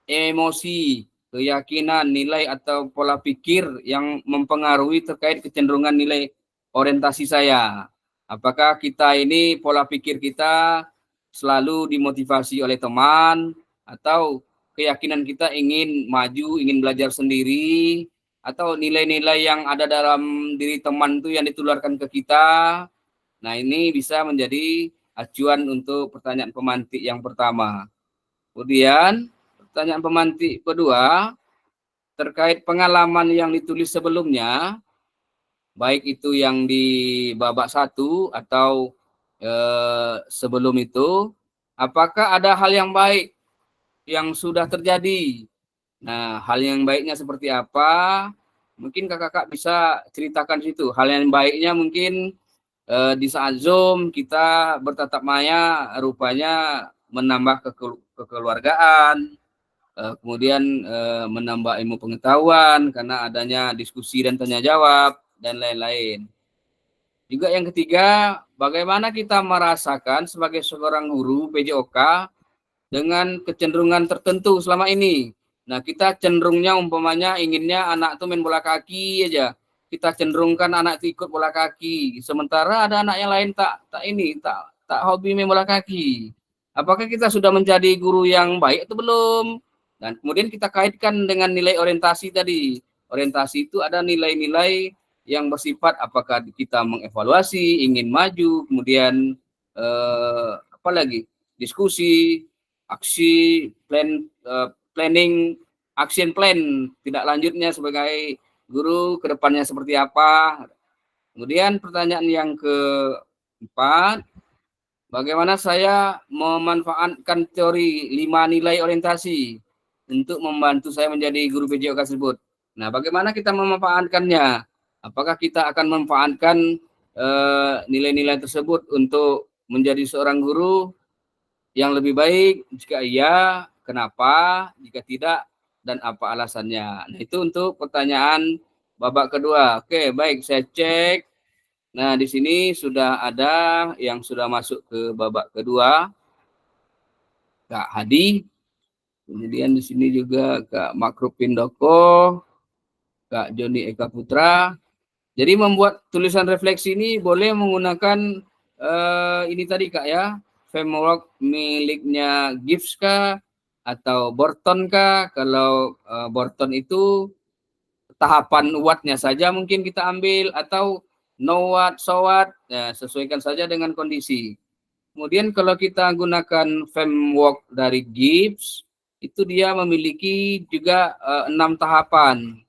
emosi, keyakinan, nilai atau pola pikir yang mempengaruhi terkait kecenderungan nilai orientasi saya. Apakah kita ini pola pikir kita selalu dimotivasi oleh teman, atau keyakinan kita ingin maju, ingin belajar sendiri, atau nilai-nilai yang ada dalam diri teman itu yang ditularkan ke kita. Nah, ini bisa menjadi acuan untuk pertanyaan pemantik yang pertama. Kemudian pertanyaan pemantik kedua, terkait pengalaman yang ditulis sebelumnya, baik itu yang di babak 1 atau sebelum itu, apakah ada hal yang baik yang sudah terjadi? Nah, hal yang baiknya seperti apa? Mungkin kakak bisa ceritakan situ. Hal yang baiknya mungkin di saat Zoom kita bertatap maya, rupanya menambah kekeluargaan, kemudian menambah ilmu pengetahuan karena adanya diskusi dan tanya jawab dan lain-lain. Juga yang ketiga, bagaimana kita merasakan sebagai seorang guru PJOK dengan kecenderungan tertentu selama ini. Nah, kita cenderungnya umpamanya inginnya anak itu main bola kaki aja. Kita cenderungkan anak itu ikut bola kaki. Sementara ada anak yang lain tak hobi main bola kaki. Apakah kita sudah menjadi guru yang baik atau belum? Dan kemudian kita kaitkan dengan nilai orientasi tadi. Orientasi itu ada nilai-nilai yang bersifat apakah kita mengevaluasi, ingin maju, kemudian apa lagi? Diskusi, aksi, planning, action plan, tidak lanjutnya sebagai guru ke depannya seperti apa. Kemudian pertanyaan yang keempat, bagaimana saya memanfaatkan teori 5 nilai orientasi untuk membantu saya menjadi guru PJOK tersebut. Nah, bagaimana kita memanfaatkannya? Apakah kita akan memanfaatkan nilai-nilai tersebut untuk menjadi seorang guru yang lebih baik? Jika iya, kenapa? Jika tidak, dan apa alasannya? Nah, itu untuk pertanyaan babak kedua. Oke, baik, saya cek. Nah, di sini sudah ada yang sudah masuk ke babak kedua. Kak Hadi. Kemudian di sini juga Kak Makrupindoko, Kak Joni Eka Putra. Jadi membuat tulisan refleksi ini boleh menggunakan ini tadi Kak ya, framework miliknya Gibbs kah atau Borton kah? Kalau Borton itu tahapan what-nya saja mungkin kita ambil, atau know what, so what, ya, sesuaikan saja dengan kondisi. Kemudian kalau kita gunakan framework dari Gibbs, itu dia memiliki juga 6 tahapan.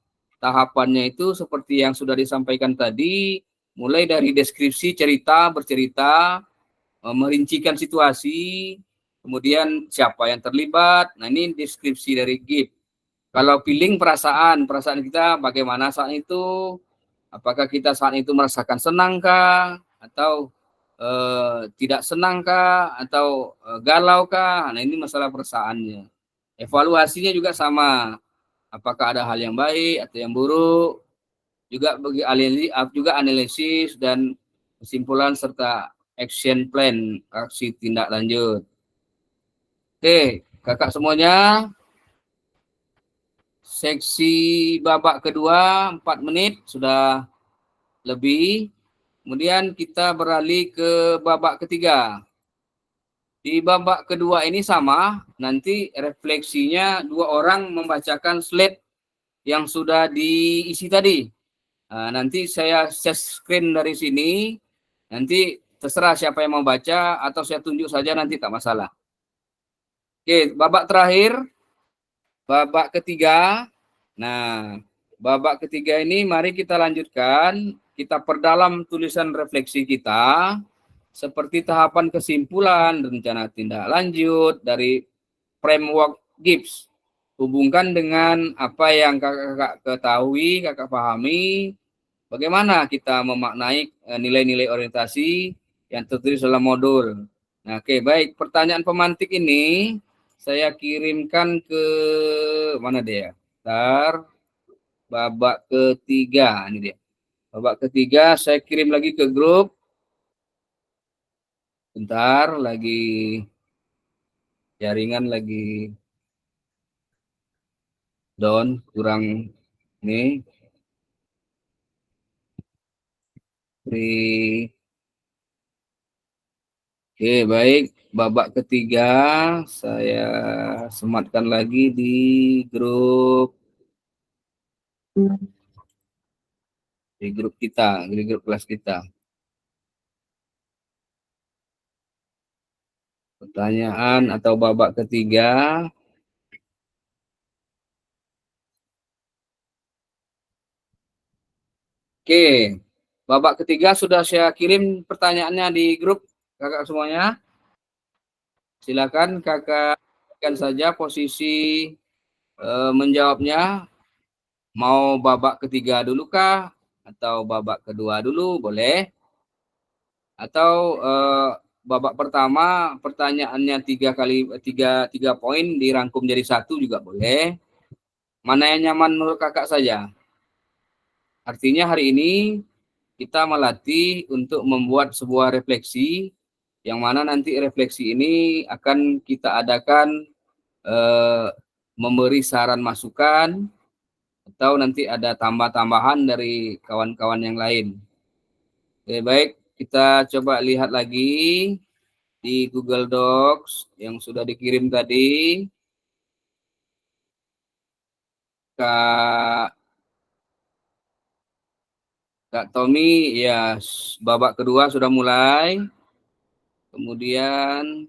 Tahapannya itu seperti yang sudah disampaikan tadi, mulai dari deskripsi bercerita, merincikan situasi, kemudian siapa yang terlibat. Nah, ini deskripsi dari Gibbs. Kalau feeling, perasaan kita bagaimana saat itu, apakah kita saat itu merasakan senangkah, atau tidak senangkah, atau galaukah. Nah, ini masalah perasaannya. Evaluasinya juga sama, apakah ada hal yang baik atau yang buruk, juga analisis dan kesimpulan serta action plan, aksi tindak lanjut. Oke, kakak semuanya, seksi babak kedua 4 menit sudah lebih. Kemudian kita beralih ke babak ketiga. Di babak kedua ini sama, nanti refleksinya 2 orang membacakan slide yang sudah diisi tadi. Nah, nanti saya share screen dari sini, nanti terserah siapa yang mau baca atau saya tunjuk saja, nanti tak masalah. Oke, babak terakhir, babak ketiga. Nah, babak ketiga ini mari kita lanjutkan, kita perdalam tulisan refleksi kita seperti tahapan kesimpulan, rencana tindak lanjut dari framework Gibbs. Hubungkan dengan apa yang kakak ketahui, kakak pahami, bagaimana kita memaknai nilai-nilai orientasi yang tertulis dalam modul. Nah, oke, baik. Pertanyaan pemantik ini saya kirimkan ke mana dia? Bentar. Babak ketiga, ini dia. Babak ketiga saya kirim lagi ke grup. Bentar, lagi jaringan lagi down, kurang ini. Oke, baik. Babak ketiga saya sematkan lagi di grup kita, di grup kelas kita. Pertanyaan atau babak ketiga. Oke, babak ketiga sudah saya kirim pertanyaannya di grup kakak semuanya. Silakan kakak berikan saja posisi menjawabnya. Mau babak ketiga dulu kah? Atau babak kedua dulu boleh? Atau babak pertama pertanyaannya tiga poin dirangkum jadi satu juga boleh. Mana yang nyaman menurut kakak saja. Artinya hari ini kita melatih untuk membuat sebuah refleksi yang mana nanti refleksi ini akan kita adakan memberi saran masukan atau nanti ada tambah-tambahan dari kawan-kawan yang lain. Oke, baik, kita coba lihat lagi di Google Docs yang sudah dikirim tadi. Kak Tommy, ya babak kedua sudah mulai. Kemudian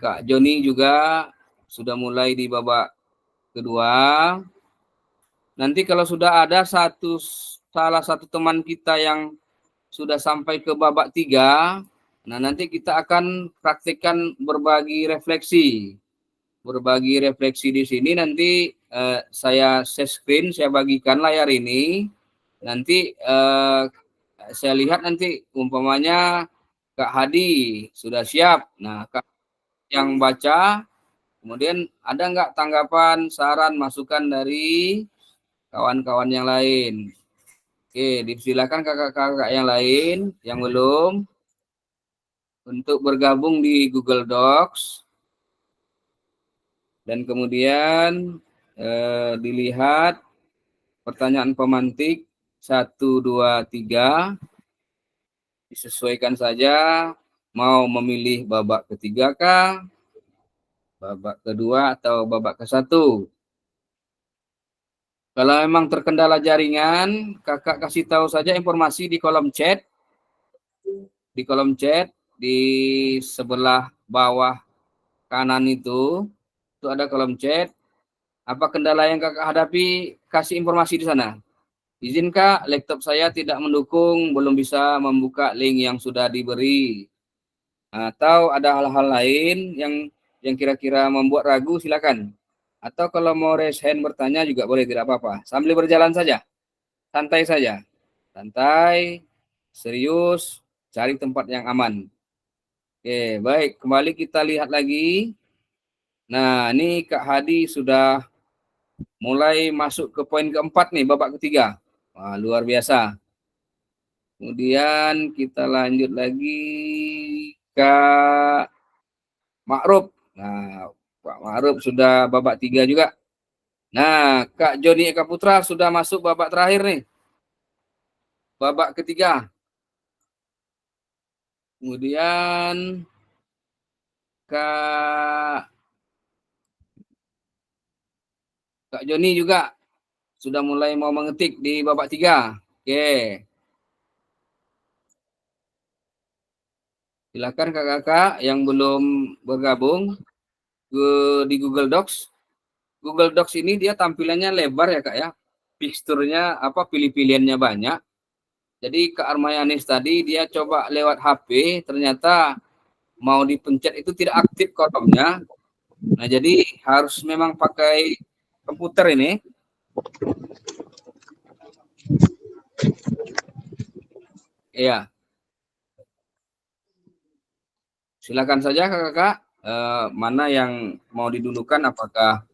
Kak Joni juga sudah mulai di babak kedua. Nanti kalau sudah ada salah satu teman kita yang sudah sampai ke babak 3, nah nanti kita akan praktikkan berbagi refleksi. Berbagi refleksi di sini nanti saya share screen, saya bagikan layar ini. Nanti saya lihat nanti umpamanya Kak Hadi sudah siap. Nah, Kak yang baca, kemudian ada nggak tanggapan, saran, masukan dari kawan-kawan yang lain? Oke, disilakan kakak-kakak yang lain yang belum untuk bergabung di Google Docs dan kemudian dilihat pertanyaan pemantik 1, 2, 3, disesuaikan saja mau memilih babak ketiga kah, babak kedua atau babak ke-1. Kalau memang terkendala jaringan, kakak kasih tahu saja informasi di kolom chat. Di kolom chat di sebelah bawah kanan itu ada kolom chat. Apa kendala yang kakak hadapi, kasih informasi di sana. Izin kak, laptop saya tidak mendukung, belum bisa membuka link yang sudah diberi. Atau ada hal-hal lain yang kira-kira membuat ragu, silakan. Atau kalau mau raise hand bertanya juga boleh, tidak apa-apa. Sambil berjalan saja, santai saja. Santai, serius, cari tempat yang aman. Oke, baik. Kembali kita lihat lagi. Nah, ini Kak Hadi sudah mulai masuk ke poin keempat nih, babak ketiga. Wah, luar biasa. Kemudian kita lanjut lagi Kak Ma'ruf. Nah, Pak Ma'ruf sudah babak 3 juga. Nah, Kak Joni Eka Putra sudah masuk babak terakhir nih. Babak ketiga. Kemudian Kak Joni juga sudah mulai mau mengetik di babak 3. Oke. Silakan kakak-kakak yang belum bergabung. di Google Docs. Google Docs ini dia tampilannya lebar ya Kak ya. Picture-nya pilih-pilihannya banyak. Jadi Kak Armayanis tadi dia coba lewat HP, ternyata mau dipencet itu tidak aktif kolomnya. Nah, jadi harus memang pakai komputer ini. Iya. Silakan saja Kakak, mana yang mau didulukan, apakah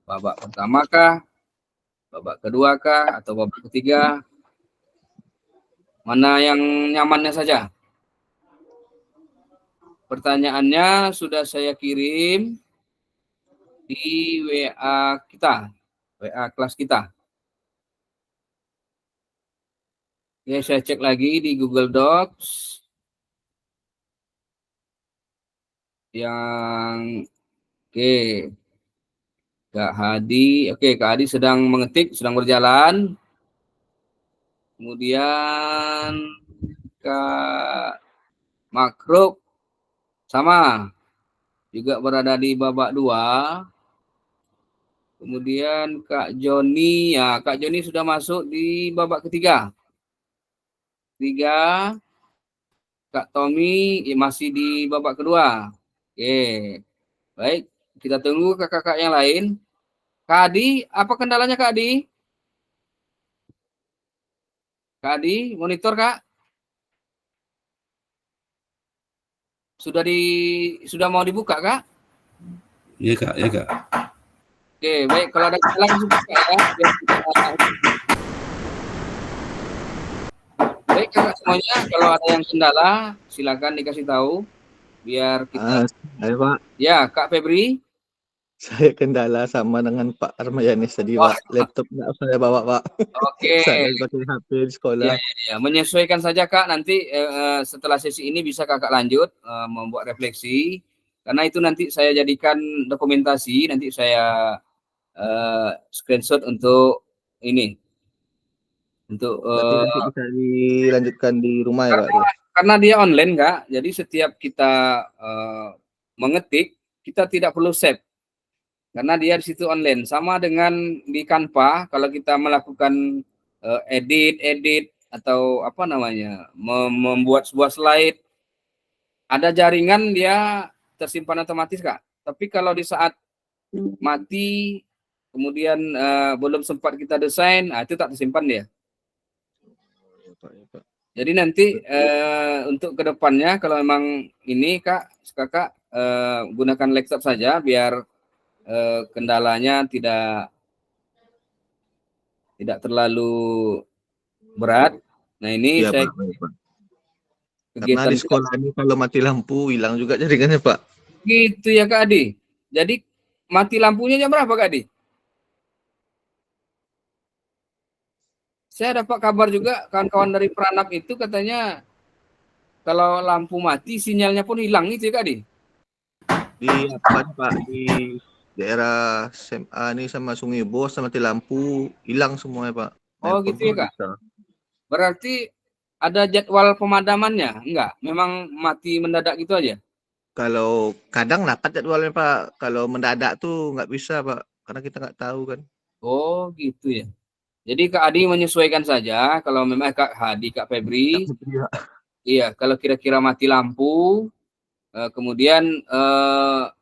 babak pertama kah, babak kedua kah, atau babak ketiga? Mana yang nyamannya saja. Pertanyaannya sudah saya kirim di WA kita, WA kelas kita. Oke, saya cek lagi di Google Docs. Yang oke, Kak Hadi. Oke, Kak Hadi sedang mengetik, sedang berjalan. Kemudian Kak Makruk sama, juga berada di babak 2. Kemudian Kak Joni, ya Kak Joni sudah masuk di babak ketiga. Kak Tommy masih di babak kedua. Oke, baik, kita tunggu kakak-kakak yang lain. Kak Adi, apa kendalanya Kak Adi? Kak Adi, monitor Kak? Sudah mau dibuka Kak? Iya Kak, ya Kak. Oke, baik, kalau ada kendala langsung buka ya. Baik kakak semuanya, kalau ada yang kendala silakan dikasih tahu biar kita. Saya Pak, Ya, Kak Febri. saya kendala sama dengan Pak Armayanis tadi Pak. Laptop nggak saya bawa Pak. Oke. Saya pakai HP di sekolah. Ya, menyesuaikan saja Kak. Nanti setelah sesi ini bisa kakak lanjut membuat refleksi. Karena itu nanti saya jadikan dokumentasi. Nanti saya screenshot untuk ini. Untuk Berarti nanti bisa dilanjutkan di rumah ya Pak? Karena dia online Kak. Jadi setiap kita mengetik, kita tidak perlu save. Karena dia di situ online. Sama dengan di Canva, kalau kita melakukan edit atau apa namanya, membuat sebuah slide, ada jaringan dia tersimpan otomatis Kak. Tapi kalau di saat mati, kemudian belum sempat kita desain, itu tak tersimpan dia. Jadi nanti untuk kedepannya kalau memang ini kakak gunakan laptop saja biar kendalanya tidak terlalu berat. Nah ini ya, saya Pak. kegiatan karena di sekolah ini kalau mati lampu hilang juga jaringannya Pak. gitu ya Kak Adi. Jadi mati lampunya jam berapa Kak Adi? Saya dapat kabar juga kawan-kawan dari Peranak itu katanya kalau lampu mati sinyalnya pun hilang itu ya Kak Adi. Di apa Pak, di daerah SMA ini sama Sungai Bos sama mati lampu hilang semuanya Pak. Oh gitu ya Kak. Berarti ada jadwal pemadamannya? Enggak, memang mati mendadak gitu aja? Kalau kadang dapat jadwalnya Pak, kalau mendadak tuh nggak bisa Pak, karena kita nggak tahu kan. Oh gitu ya. Jadi Kak Adi menyesuaikan saja, kalau memang Kak Hadi, Kak Febri, iya, kalau kira-kira mati lampu, kemudian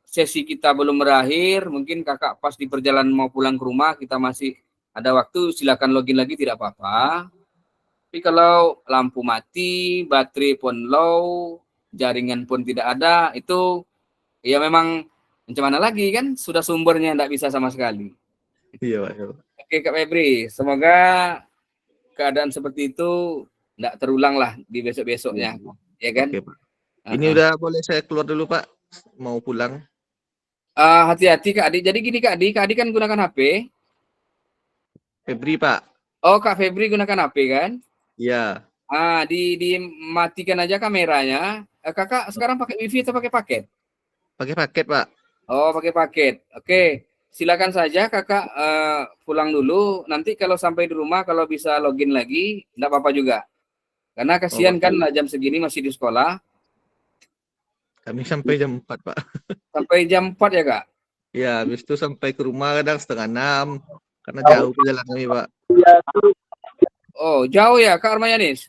sesi kita belum berakhir, mungkin kakak pas di perjalanan mau pulang ke rumah, kita masih ada waktu, silakan login lagi, tidak apa-apa. Tapi kalau lampu mati, baterai pun low, jaringan pun tidak ada, itu ya memang macam mana lagi kan, sudah sumbernya tidak bisa sama sekali. Iya Pak. Oke Kak Febri, semoga keadaan seperti itu tidak terulang lah di besok-besoknya, ya kan? Oke, Pak. Ini udah boleh saya keluar dulu Pak, mau pulang. Hati-hati Kak Adi. Jadi gini Kak Adi kan gunakan HP. Febri Pak. Oh Kak Febri gunakan HP kan? Iya. Dimatikan aja kameranya. Kakak sekarang pakai WiFi atau pakai paket? Pakai paket Pak. Oh pakai paket. Oke, silakan saja kakak pulang dulu. Nanti kalau sampai di rumah kalau bisa login lagi, tidak apa-apa juga. Karena kasihan kan jam segini masih di sekolah. Kami sampai jam 4 Pak. Sampai jam 4 ya Kak? Ya, habis itu sampai ke rumah kadang 5:30 karena jauh jalan kami, Pak. Iya, tuh Oh, jauh ya Kak Armayanis?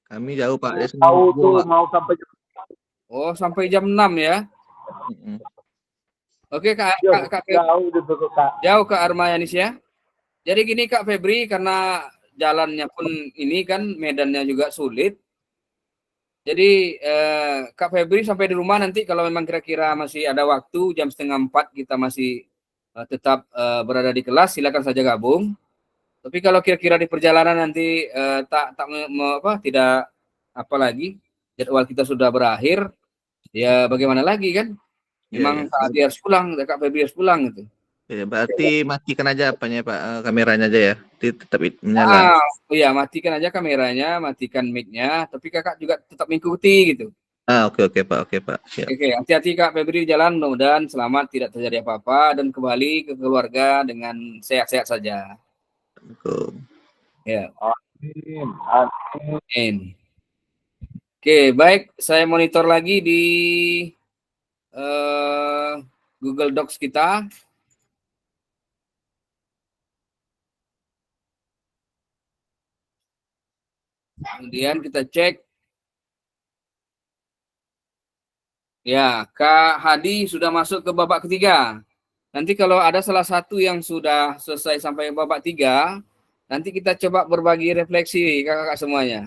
Kami jauh, Pak. Dia tahu Sungai tuh Pak. mau sampai Oh, sampai jam 6 ya. Mm-mm. Oke Kak, jauh, Kak jauh gitu Kak. jauh Kak Armayanis ya. Jadi gini Kak Febri, karena jalannya pun ini kan medannya juga sulit. Jadi Kak Febri sampai di rumah nanti kalau memang kira-kira masih ada waktu jam 3:30 kita masih tetap berada di kelas, silakan saja gabung. Tapi kalau kira-kira di perjalanan nanti tidak apa lagi jadwal kita sudah berakhir, ya bagaimana lagi kan? Iya, Memang iya. Kak Adi harus pulang, Kak Febri harus pulang gitu. Ya, berarti matikan aja apanya, Pak, kameranya aja ya. Tetap menyala. Ah, oh ya, matikan aja kameranya, matikan mic-nya, tapi Kakak juga tetap mengikuti gitu. Oke, oke, Pak. Oke, Pak. Siap. Oke, hati-hati Kak Febri di jalan, mudah-mudahan selamat, tidak terjadi apa-apa dan kembali ke keluarga dengan sehat-sehat saja. Assalamualaikum. Ya, Amin. Amin. amin. Oke, baik, saya monitor lagi di Google Docs kita. Kemudian kita cek. Ya, Kak Hadi sudah masuk ke babak ketiga. Nanti kalau ada salah satu yang sudah selesai sampai babak 3, nanti kita coba berbagi refleksi kakak-kakak semuanya.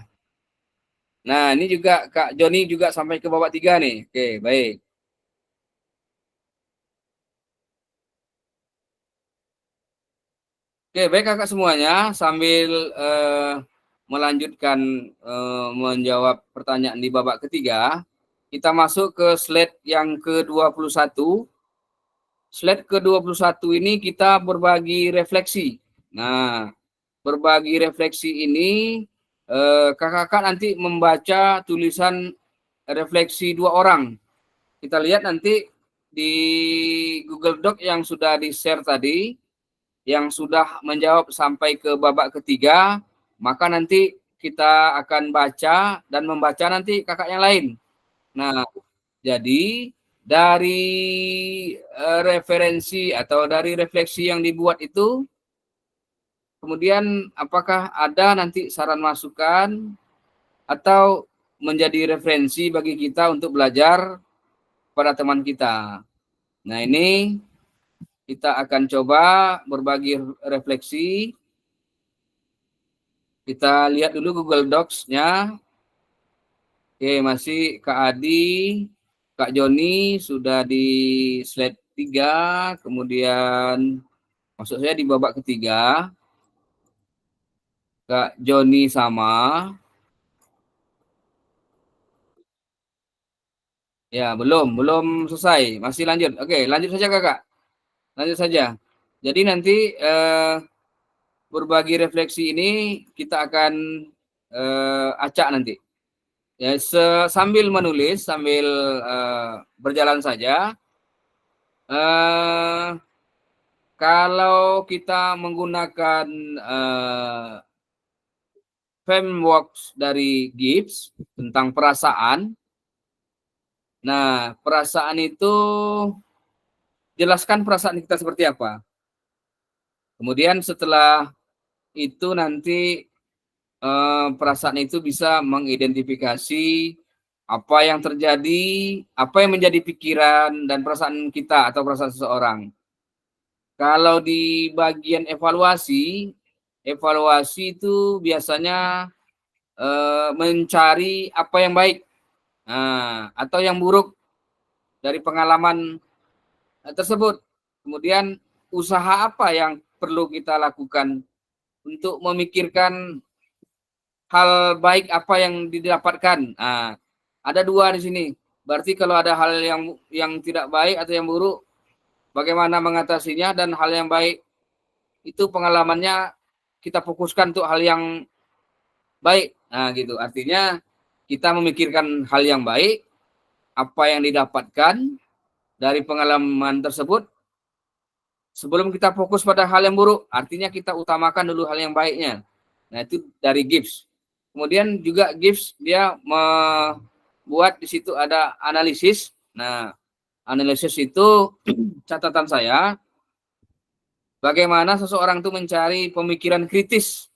Nah, ini juga Kak Joni juga sampai ke babak 3 nih. Oke, baik. Oke, baik kakak semuanya, sambil melanjutkan menjawab pertanyaan di babak ketiga, kita masuk ke slide yang ke-21. Slide ke-21 ini kita berbagi refleksi. Nah, berbagi refleksi ini kakak-kakak nanti membaca tulisan refleksi 2 orang. Kita lihat nanti di Google Doc yang sudah di-share tadi, yang sudah menjawab sampai ke babak ketiga, maka nanti kita akan baca dan membaca nanti kakak yang lain. Nah, jadi dari referensi atau dari refleksi yang dibuat itu, kemudian apakah ada nanti saran masukan atau menjadi referensi bagi kita untuk belajar pada teman kita. Nah, ini kita akan coba berbagi refleksi. Kita lihat dulu Google Docs-nya. Oke, masih Kak Adi, Kak Joni sudah di slide 3, kemudian maksud saya di babak ketiga. Kak Joni sama. Ya, belum selesai. Masih lanjut. Oke, lanjut saja Kakak. Lanjut saja. Jadi nanti berbagi refleksi ini kita akan acak nanti. Ya, sambil menulis, sambil berjalan saja. Kalau kita menggunakan framework dari Gibbs tentang perasaan, nah perasaan itu jelaskan perasaan kita seperti apa. Kemudian setelah itu nanti perasaan itu bisa mengidentifikasi apa yang terjadi, apa yang menjadi pikiran dan perasaan kita atau perasaan seseorang. Kalau di bagian evaluasi itu biasanya mencari apa yang baik atau yang buruk dari pengalaman tersebut. Kemudian usaha apa yang perlu kita lakukan untuk memikirkan hal baik apa yang didapatkan. Nah, ada 2 di sini. Berarti kalau ada hal yang tidak baik atau yang buruk, bagaimana mengatasinya, dan hal yang baik itu pengalamannya kita fokuskan untuk hal yang baik. Nah, gitu. Artinya kita memikirkan hal yang baik, apa yang didapatkan dari pengalaman tersebut, sebelum kita fokus pada hal yang buruk. Artinya kita utamakan dulu hal yang baiknya. Nah, itu dari Gibbs. Kemudian juga Gibbs dia membuat di situ ada analisis. Nah, Analisis itu catatan saya, bagaimana seseorang itu mencari pemikiran kritis.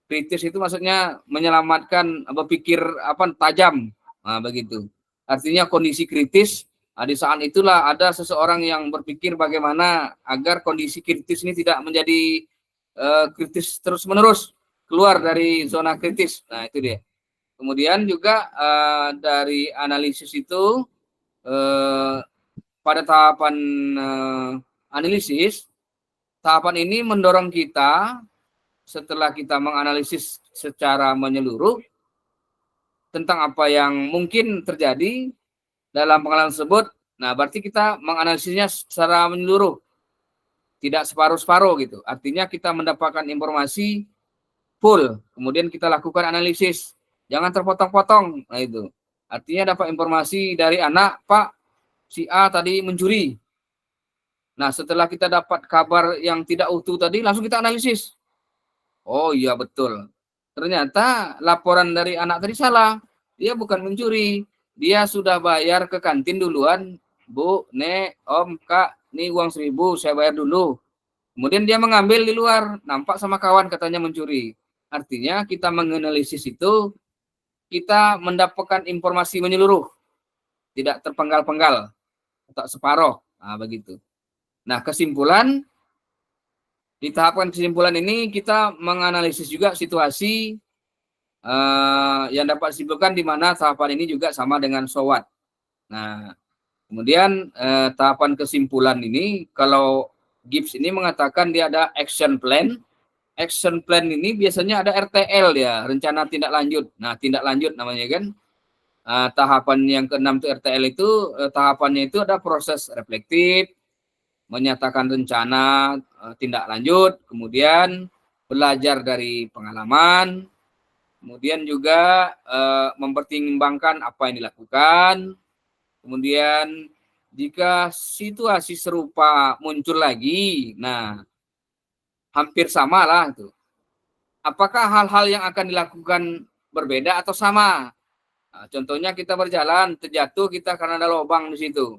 Kritis itu maksudnya menyelamatkan berpikir tajam. Nah, begitu. Artinya kondisi kritis, di saat itulah ada seseorang yang berpikir bagaimana agar kondisi kritis ini tidak menjadi kritis terus-menerus, keluar dari zona kritis. Nah, itu dia. Kemudian juga dari analisis itu pada tahapan analisis, tahapan ini mendorong kita setelah kita menganalisis secara menyeluruh tentang apa yang mungkin terjadi dalam pengalaman tersebut. Nah, berarti kita menganalisisnya secara menyeluruh, tidak separuh-separuh gitu. Artinya kita mendapatkan informasi full, kemudian kita lakukan analisis. Jangan terpotong-potong. Nah, itu. Artinya dapat informasi dari anak, Pak, si A tadi mencuri. Nah, setelah kita dapat kabar yang tidak utuh tadi, langsung kita analisis. Oh iya betul. Ternyata laporan dari anak tadi salah. Dia bukan mencuri. Dia sudah bayar ke kantin duluan. Bu, Nek, Om, Kak, ini uang 1.000, saya bayar dulu. Kemudian dia mengambil di luar. Nampak sama kawan katanya mencuri. Artinya kita menganalisis itu, kita mendapatkan informasi menyeluruh. Tidak terpenggal-penggal. Atau separoh. Nah, begitu. Nah, kesimpulan, di tahapan kesimpulan ini kita menganalisis juga situasi yang dapat disimpulkan di mana tahapan ini juga sama dengan SWOT. Nah, kemudian tahapan kesimpulan ini, kalau Gibbs ini mengatakan dia ada action plan. Action plan ini biasanya ada RTL ya, rencana tindak lanjut. Nah, tindak lanjut namanya kan. Tahapan yang ke-6 itu RTL itu, tahapannya itu ada proses reflektif, menyatakan rencana tindak lanjut, kemudian belajar dari pengalaman, kemudian juga mempertimbangkan apa yang dilakukan, kemudian jika situasi serupa muncul lagi, nah hampir sama lah itu. Apakah hal-hal yang akan dilakukan berbeda atau sama? Nah, contohnya kita berjalan, terjatuh kita karena ada lubang di situ.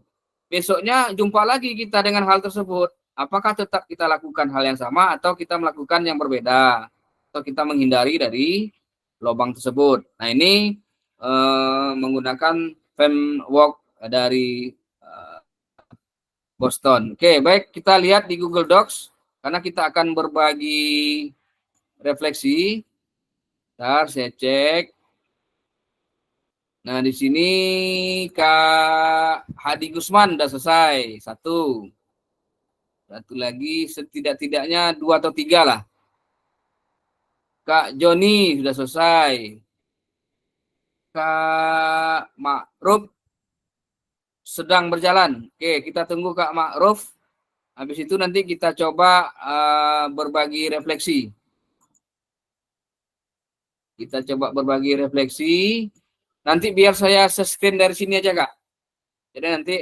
Besoknya jumpa lagi kita dengan hal tersebut. Apakah tetap kita lakukan hal yang sama atau kita melakukan yang berbeda? Atau kita menghindari dari lubang tersebut. Nah, ini menggunakan framework dari Boston. Oke, baik, kita lihat di Google Docs karena kita akan berbagi refleksi. Bentar, saya cek. Nah, di sini Kak Hadi Gusman udah selesai. Satu lagi, setidak-tidaknya 2 atau 3 lah. Kak Joni sudah selesai. Kak Ma'ruf sedang berjalan. Oke, kita tunggu Kak Ma'ruf. Habis itu nanti kita coba berbagi refleksi. Kita coba berbagi refleksi. Nanti biar saya screen dari sini aja, Kak. Jadi nanti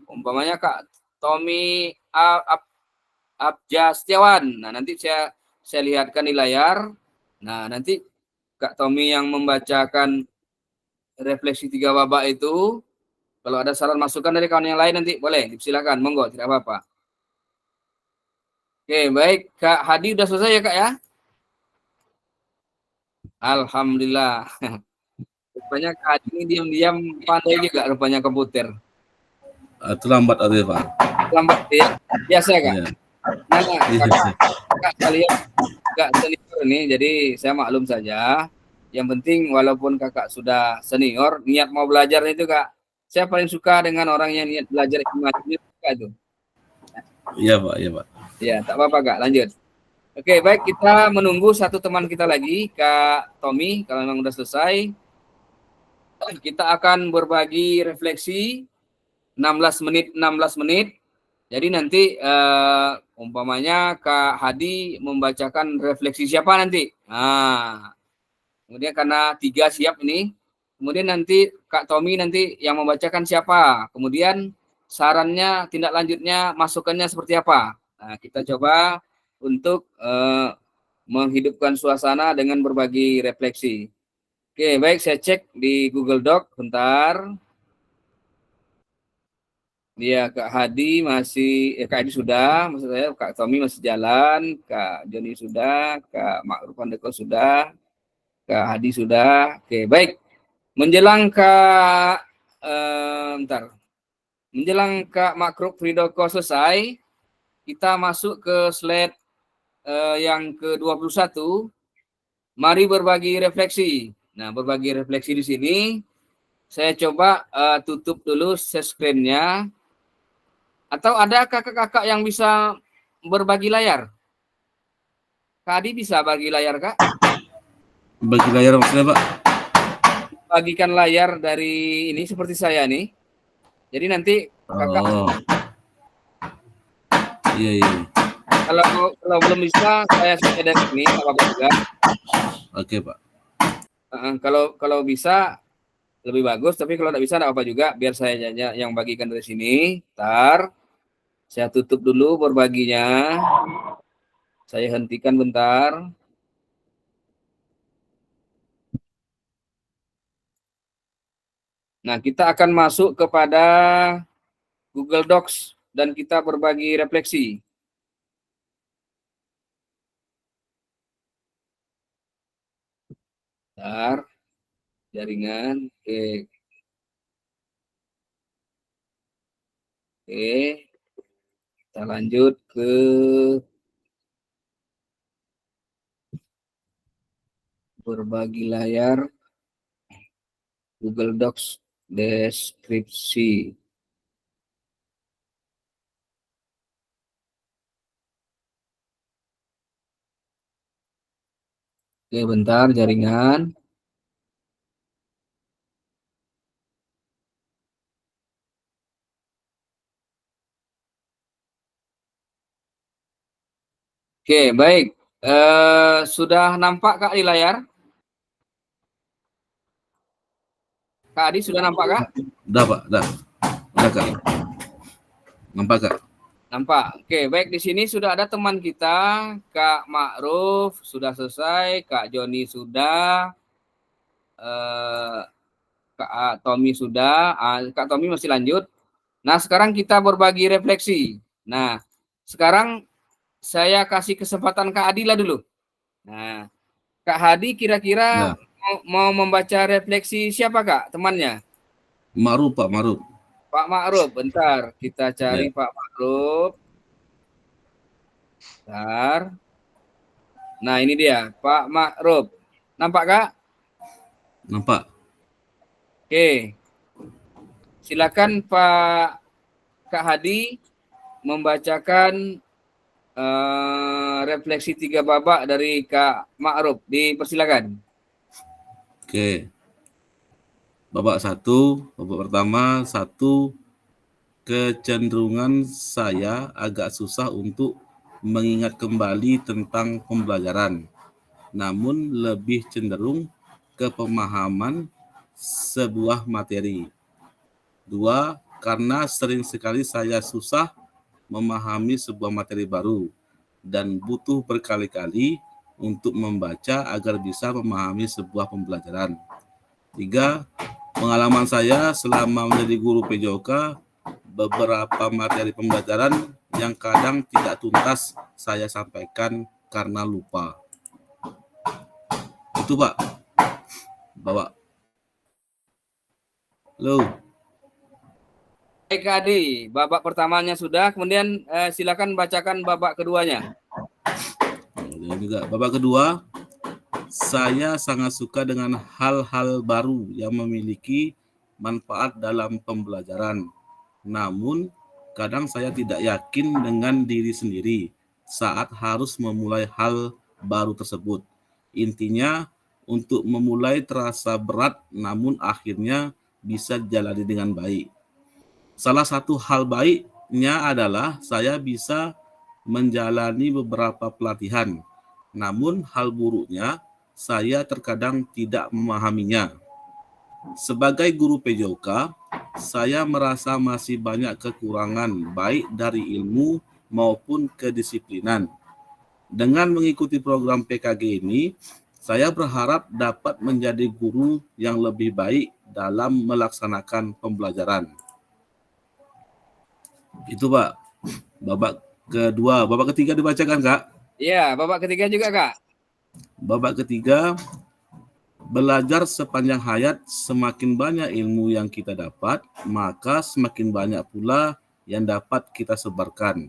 umpamanya Kak Tommy Abja Setiawan. Nah, nanti saya lihatkan di layar. Nah, nanti Kak Tommy yang membacakan refleksi 3 babak itu. Kalau ada saran masukan dari kawan yang lain nanti boleh, silakan, monggo, tidak apa-apa. Oke, baik. Kak Hadi udah selesai ya, Kak ya? Alhamdulillah. Rupanya Kak ini diam-diam pandai juga rupanya komputer. Terlambat ada Pak. Lambat ya? Biasa Kak? Iya. Nah, Kak kalian Kak senior ini, jadi saya maklum saja. Yang penting walaupun Kakak sudah senior, niat mau belajar itu Kak. Saya paling suka dengan orang yang niat belajar itu. Iya Pak, iya Pak. Ya, tak apa-apa Kak, lanjut. Oke, baik, kita menunggu satu teman kita lagi, Kak Tommy, kalau memang udah selesai. Kita akan berbagi refleksi 16 menit. Jadi nanti umpamanya Kak Hadi membacakan refleksi siapa nanti. Nah, kemudian karena 3 siap ini, kemudian nanti Kak Tommy nanti yang membacakan siapa. Kemudian sarannya, tindak lanjutnya, masukannya seperti apa. Nah, kita coba untuk menghidupkan suasana dengan berbagi refleksi. Oke, baik, saya cek di Google Doc bentar. Dia Kak Hadi masih, Kak Hadi sudah, maksud saya Kak Tommy masih jalan, Kak Joni sudah, Kak Ma'ruf Andeko sudah, Kak Hadi sudah. Oke, baik. Menjelang Kak, bentar. Menjelang Kak Ma'ruf Ridoko selesai, kita masuk ke slide yang ke-21. Mari berbagi refleksi. Nah, berbagi refleksi di sini, saya coba tutup dulu share screen-nya. Atau ada kakak-kakak yang bisa berbagi layar? Kak Adi bisa bagi layar, Kak? Bagi layar maksudnya, Pak? Bagikan layar dari ini seperti saya nih. Jadi nanti kakak Oh. Iya. kalau belum bisa saya share dari sini, nggak apa-apa juga. Oke, Pak. Kalau bisa lebih bagus, tapi kalau nggak bisa nggak apa juga. Biar saya yang bagikan dari sini. Ntar saya tutup dulu berbaginya. Saya hentikan bentar. Nah, kita akan masuk kepada Google Docs dan kita berbagi refleksi. Bentar, jaringan. Oke. Kita lanjut ke berbagi layar Google Docs deskripsi. Oke, bentar jaringan. Oke, baik. Sudah nampak Kak di layar? Kak Adi sudah nampak Kak? Udah, Pak. Udah, Kak. Nampak, Kak? Nampak. Oke, baik, di sini sudah ada teman kita, Kak Ma'ruf sudah selesai, Kak Joni sudah, Kak Tommy sudah, Kak Tommy masih lanjut. Nah, sekarang kita berbagi refleksi. Nah, sekarang saya kasih kesempatan Kak Adila dulu. Nah, Kak Hadi kira-kira Ya. mau membaca refleksi siapa Kak temannya? Ma'ruf, Pak, Ma'ruf. Pak Ma'ruf, bentar kita cari Ya. Pak Ma'ruf. Bentar. Nah, ini dia Pak Ma'ruf. Nampak Kak? Nampak. Oke. Silakan Pak Kak Hadi membacakan refleksi 3 babak dari Kak Ma'ruf. Dipersilakan. Oke. Babak 1, babak pertama, 1, kecenderungan saya agak susah untuk mengingat kembali tentang pembelajaran, namun lebih cenderung ke pemahaman sebuah materi. 2, karena sering sekali saya susah memahami sebuah materi baru dan butuh berkali-kali untuk membaca agar bisa memahami sebuah pembelajaran. 3, pengalaman saya selama menjadi guru PJOK, beberapa materi pembelajaran yang kadang tidak tuntas saya sampaikan karena lupa. Itu, Pak. Bawa. Halo. Baik Kak Adi, babak pertamanya sudah, kemudian silakan bacakan babak keduanya. Dan juga babak kedua, saya sangat suka dengan hal-hal baru yang memiliki manfaat dalam pembelajaran. Namun, kadang saya tidak yakin dengan diri sendiri saat harus memulai hal baru tersebut. Intinya, untuk memulai terasa berat, namun akhirnya bisa dijalani dengan baik. Salah satu hal baiknya adalah saya bisa menjalani beberapa pelatihan. Namun hal buruknya, saya terkadang tidak memahaminya. Sebagai guru PJOK, saya merasa masih banyak kekurangan baik dari ilmu maupun kedisiplinan. Dengan mengikuti program PKG ini, saya berharap dapat menjadi guru yang lebih baik dalam melaksanakan pembelajaran. Itu Pak, babak kedua, babak ketiga dibacakan Kak. Iya, babak ketiga juga Kak. Babak ketiga, belajar sepanjang hayat, semakin banyak ilmu yang kita dapat, maka semakin banyak pula yang dapat kita sebarkan.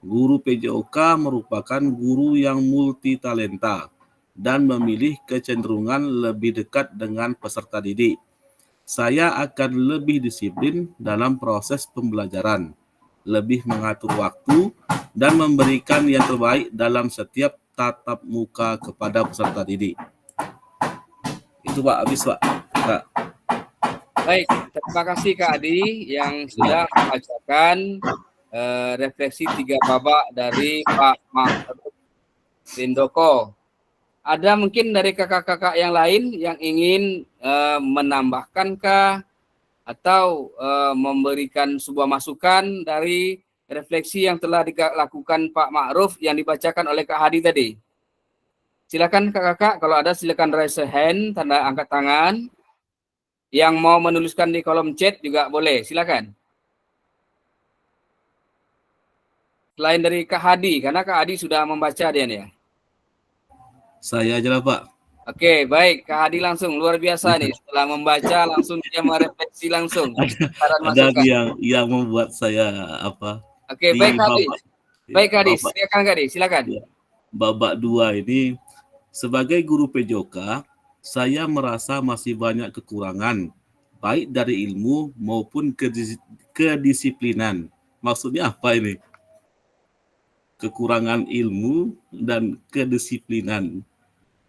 Guru PJOK merupakan guru yang multi talenta dan memilih kecenderungan lebih dekat dengan peserta didik. Saya akan lebih disiplin dalam proses pembelajaran, lebih mengatur waktu, dan memberikan yang terbaik dalam setiap tatap muka kepada peserta didik. Itu Pak, habis Pak. Kak. Baik, terima kasih Kak Adi yang sudah membacakan refleksi 3 babak dari Pak Ma'ruf Rindoko. Ada mungkin dari kakak-kakak yang lain yang ingin menambahkankah atau memberikan sebuah masukan dari refleksi yang telah dilakukan Pak Ma'ruf yang dibacakan oleh Kak Hadi tadi? Silakan kakak-kakak, kalau ada silakan raise hand, tanda angkat tangan. Yang mau menuliskan di kolom chat juga boleh, silakan. Selain dari Kak Hadi, karena Kak Hadi sudah membaca dia nih ya. Saya aja lah Pak. Oke, baik. Kak Hadi langsung, luar biasa nih. Setelah membaca, langsung dia merefleksi langsung. Ada yang membuat saya apa? Oke, di baik Kak Hadi. babak, Baik Kak Hadi, babak, silakan Kak Hadi, silakan. ya, babak 2 ini, sebagai guru PJOK, saya merasa masih banyak kekurangan, baik dari ilmu maupun kedisiplinan. Maksudnya apa ini? Kekurangan ilmu dan kedisiplinan.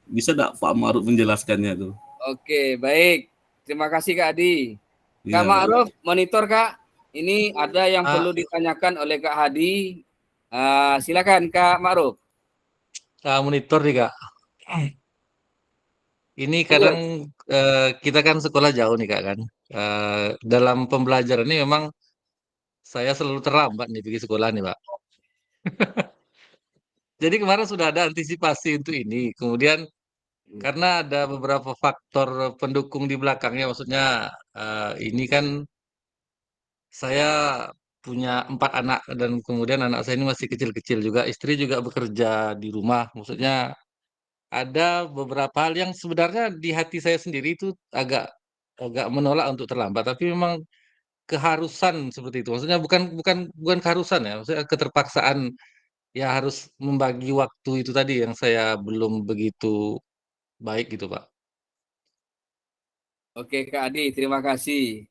Bisa tidak Pak Ma'ruf menjelaskannya tuh? Oke, baik. Terima kasih Kak Hadi. Kak Iya, Ma'ruf, monitor Kak. Ini ada yang perlu Ah, ditanyakan oleh Kak Hadi. Silakan Kak Ma'ruf. monitor nih Kak. Ini Lanjut. kadang kita kan sekolah jauh nih Kak kan. Dalam pembelajaran ini memang saya selalu terlambat nih pergi sekolah nih Pak. Jadi kemarin sudah ada antisipasi untuk ini. Kemudian karena ada beberapa faktor pendukung di belakangnya, maksudnya ini kan saya punya 4 anak dan kemudian anak saya ini masih kecil-kecil juga. Istri juga bekerja di rumah. Maksudnya ada beberapa hal yang sebenarnya di hati saya sendiri itu agak agak menolak untuk terlambat, tapi memang keharusan seperti itu. Maksudnya bukan bukan bukan keharusan ya, maksudnya keterpaksaan ya harus membagi waktu itu tadi yang saya belum begitu baik gitu, Pak. Oke Kak Hadi, terima kasih.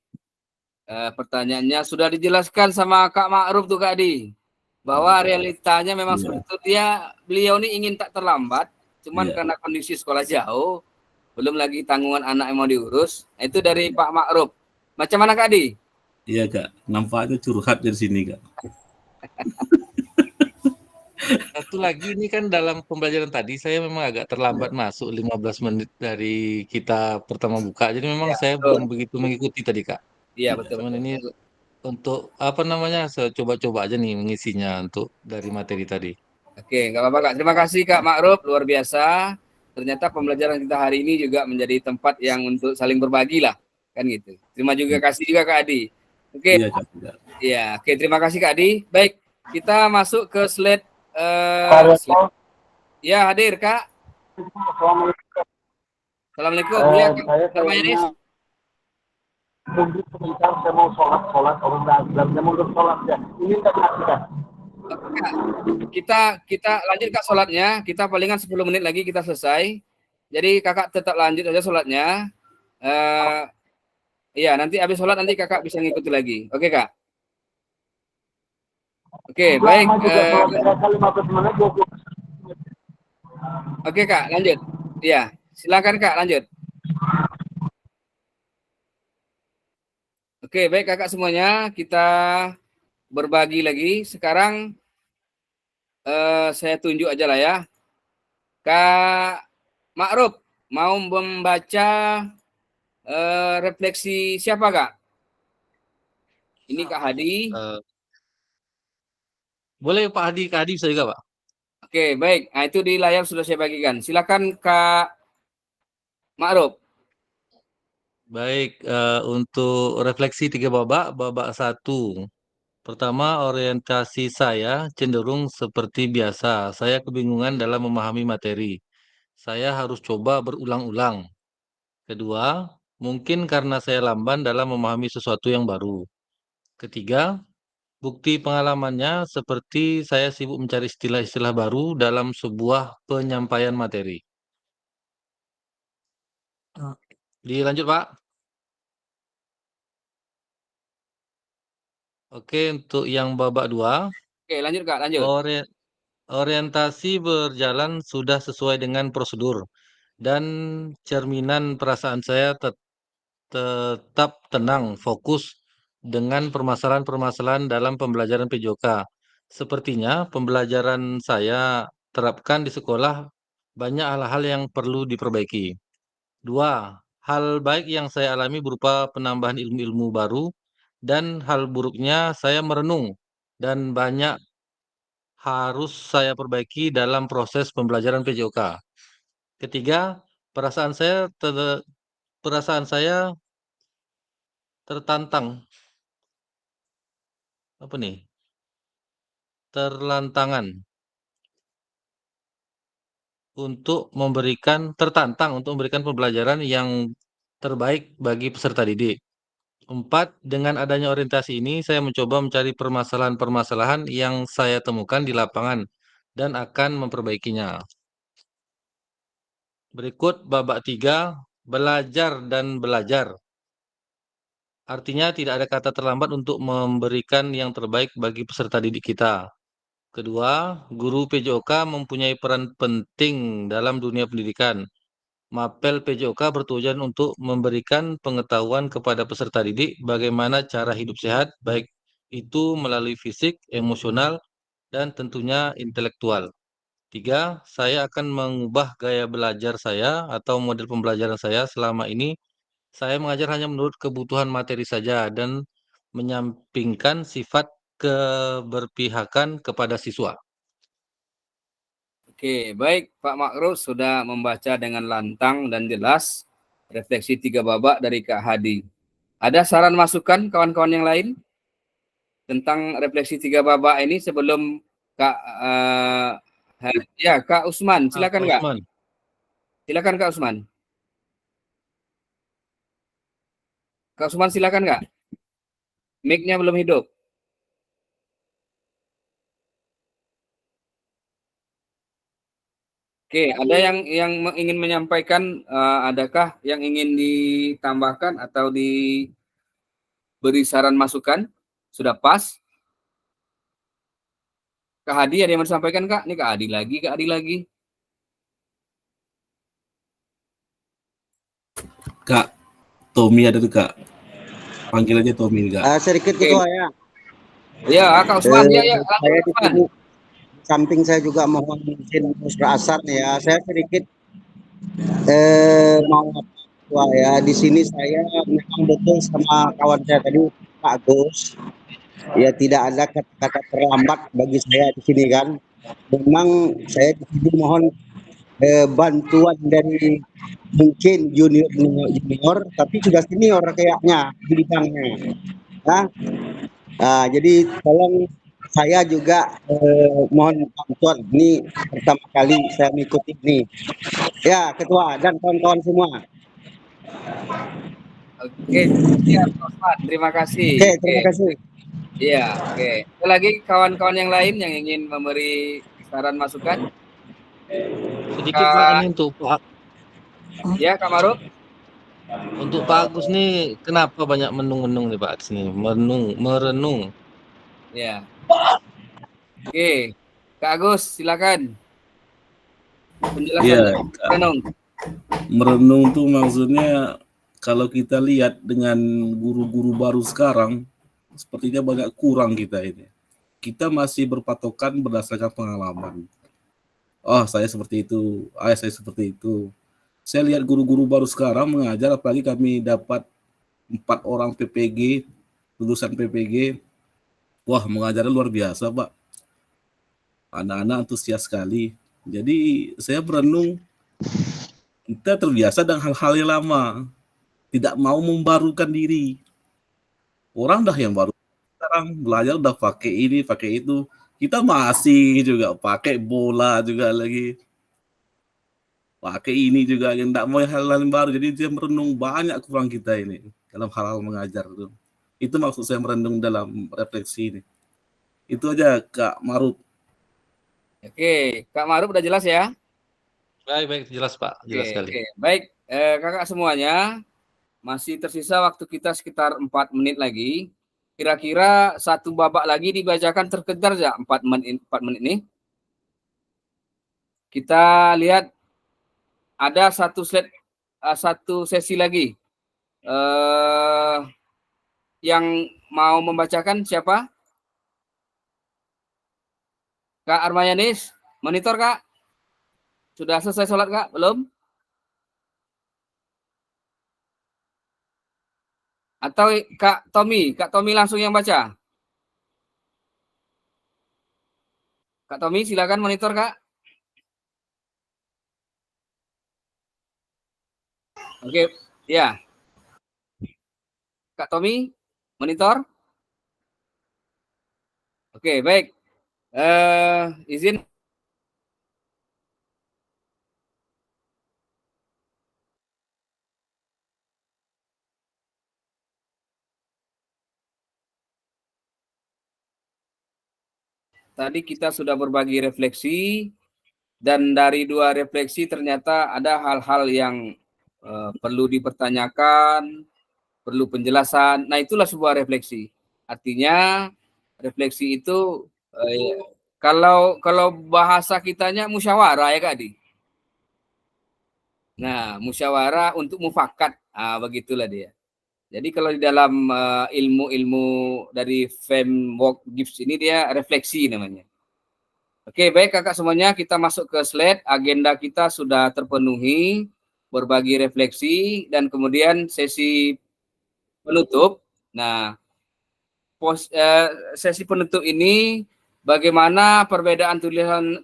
Pertanyaannya sudah dijelaskan sama Kak Ma'ruf tuh Kak Hadi. Bahwa realitanya memang Iya. seperti itu. Beliau ini ingin tak terlambat. Cuman Iya. karena kondisi sekolah jauh. Belum lagi tanggungan anak yang mau diurus. Itu dari Pak Ma'ruf. Macam mana Kak Hadi? Iya Kak, nampaknya curhat dari sini Kak. Satu lagi ini kan dalam pembelajaran tadi saya memang agak terlambat masuk 15 menit dari kita pertama buka. Jadi memang Ya, saya betul. belum begitu mengikuti tadi, Kak. Iya betul. Cuman betul. ini untuk apa namanya? Saya coba-coba aja nih mengisinya untuk dari materi tadi. Oke, nggak apa-apa Kak. Terima kasih Kak Ma'ruf, luar biasa. Ternyata pembelajaran kita hari ini juga menjadi tempat yang untuk saling berbagi lah, kan gitu. Terima juga kasih juga Kak Adi. Oke, Iya Kak. iya, oke terima kasih Kak Adi. Baik, kita masuk ke slide. Ya hadir Kak. Assalamualaikum. Ya, Kak. Saya Kak Mayanis. kayaknya mundur sebentar, saya mau sholat, orang dalamnya mundur sholat ya. Ini tak menyaksikan. Oke, Kak. Kita lanjut Kak sholatnya. Kita palingan 10 menit lagi kita selesai. Jadi Kakak tetap lanjut aja sholatnya. Iya, nanti habis sholat nanti Kakak bisa ngikuti lagi. Oke Kak. Oke, baik. Lama juga sholat mereka 15 menit, 20 menit. Oke Kak, lanjut. Iya, silakan Kak, lanjut. Oke, baik Kakak semuanya, kita berbagi lagi. Sekarang saya tunjuk aja lah ya. Kak Ma'ruf, mau membaca refleksi siapa Kak? Ini Kak Hadi. Boleh Pak Hadi, Kak Hadi bisa juga Pak. Oke, baik. Nah, itu di layar sudah saya bagikan. Silakan Kak Ma'ruf. Baik, untuk refleksi 3 babak, babak 1 Pertama, orientasi saya cenderung seperti biasa. Saya kebingungan dalam memahami materi. Saya harus coba berulang-ulang. Kedua, mungkin karena saya lamban dalam memahami sesuatu yang baru. Ketiga, bukti pengalamannya seperti saya sibuk mencari istilah-istilah baru dalam sebuah penyampaian materi. Dilanjut, Pak. Oke, untuk yang babak 2, Oke, lanjut Kak, lanjut. orientasi berjalan sudah sesuai dengan prosedur dan cerminan perasaan saya tetap tenang, fokus dengan permasalahan-permasalahan dalam pembelajaran PJOK. Sepertinya pembelajaran saya terapkan di sekolah banyak hal-hal yang perlu diperbaiki. 2. Hal baik yang saya alami berupa penambahan ilmu-ilmu baru dan hal buruknya saya merenung dan banyak harus saya perbaiki dalam proses pembelajaran PJOK. Ketiga, perasaan saya tertantang. Apa nih? Terlantangan tertantang untuk memberikan pembelajaran yang terbaik bagi peserta didik. 4. Dengan adanya orientasi ini, saya mencoba mencari permasalahan-permasalahan yang saya temukan di lapangan dan akan memperbaikinya. Berikut babak 3, belajar dan belajar. Artinya tidak ada kata terlambat untuk memberikan yang terbaik bagi peserta didik kita. Kedua, guru PJOK mempunyai peran penting dalam dunia pendidikan. Mapel PJOK bertujuan untuk memberikan pengetahuan kepada peserta didik bagaimana cara hidup sehat, baik itu melalui fisik, emosional, dan tentunya intelektual. 3, saya akan mengubah gaya belajar saya atau model pembelajaran saya. Selama ini, saya mengajar hanya menurut kebutuhan materi saja dan menyampingkan sifat keberpihakan kepada siswa. Oke, baik Pak Makruf sudah membaca dengan lantang dan jelas refleksi 3 babak dari Kak Hadi. Ada saran masukan kawan-kawan yang lain tentang refleksi 3 babak ini sebelum Kak ya Kak Usman, silakan Kak. Usman. Silakan Kak Usman. Kak Usman silakan Kak. Mic-nya belum hidup. Oke, ada yang ingin menyampaikan, adakah yang ingin ditambahkan atau diberi saran masukan? Sudah pas? Kak Hadi ada yang mau disampaikan Kak? Ini Kak Hadi lagi. Kak, Tommy ada tuh Kak. Panggil aja Tommy Kak. Sedikit Oke. Ketua ya. Ya, Kak Usman, ya. Saya di sini, samping saya juga mohon izin Asar ya. Saya sedikit mau Ketua ya. Di sini saya memang betul sama kawan saya tadi Pak Agus. Ya tidak ada kata-kata terlambat bagi saya di sini kan. Memang saya di sini mohon bantuan dari mungkin junior tapi sudah senior kayaknya di bidangnya. Nah, jadi tolong saya juga mohon bantuan. Ini pertama kali saya mengikuti ini. Ya, Ketua dan kawan-kawan semua. Oke, siap Kak Usman. Terima kasih. Oke, terima kasih. Iya, oke. Ada lagi kawan-kawan yang lain yang ingin memberi saran masukan? Sedikit Pak ini untuk Pak. Ya, Kak Maruf. Untuk Pak Agus nih, kenapa banyak menung-menung nih Pak di sini? Merenung. Ya. Oke, Kak Agus, silakan. Penjelasan Iya, merenung. merenung tuh maksudnya kalau kita lihat dengan guru-guru baru sekarang, sepertinya banyak kurang kita ini. Kita masih berpatokan berdasarkan pengalaman. Oh, saya seperti itu. Saya seperti itu. Saya lihat guru-guru baru sekarang mengajar, apalagi kami dapat 4 orang PPG, lulusan PPG. Wah, mengajarnya luar biasa, Pak. Anak-anak antusias sekali. Jadi, saya berenung, kita terbiasa dengan hal-hal yang lama. Tidak mau membarukan diri. Orang dah yang baru, sekarang belajar udah pakai ini, pakai itu. Kita masih juga pakai bola juga lagi. Pakai ini juga yang enggak mau hal-hal yang baru. Jadi dia merenung banyak kurang kita ini dalam hal-hal mengajar itu. Itu maksud saya merenung dalam refleksi ini. Itu aja Kak Maruf. Oke, Kak Maruf udah jelas ya? Baik, baik, jelas Pak, jelas sekali. Oke. Baik, kakak semuanya, masih tersisa waktu kita sekitar 4 menit lagi. Kira-kira satu babak lagi dibacakan terkejar ya 4 menit, 4 menit ini. Kita lihat ada satu sesi lagi. Yang mau membacakan siapa? Kak Armayanis, monitor Kak. Sudah selesai sholat Kak? Belum? Atau Kak Tommy langsung yang baca. Kak Tommy silakan monitor Kak. Oke, ya. Kak Tommy, monitor. Oke, baik. Izin. Tadi kita sudah berbagi refleksi, dan dari 2 refleksi ternyata ada hal-hal yang perlu dipertanyakan, perlu penjelasan. Nah, itulah sebuah refleksi. Artinya refleksi itu kalau bahasa kitanya musyawarah ya Kak Adi. Nah, musyawarah untuk mufakat. Begitulah dia. Jadi kalau di dalam ilmu-ilmu dari framework Gibbs ini dia refleksi namanya. Oke, baik kakak semuanya, kita masuk ke slide. Agenda kita sudah terpenuhi, berbagi refleksi, dan kemudian sesi penutup. Nah, sesi penutup ini bagaimana perbedaan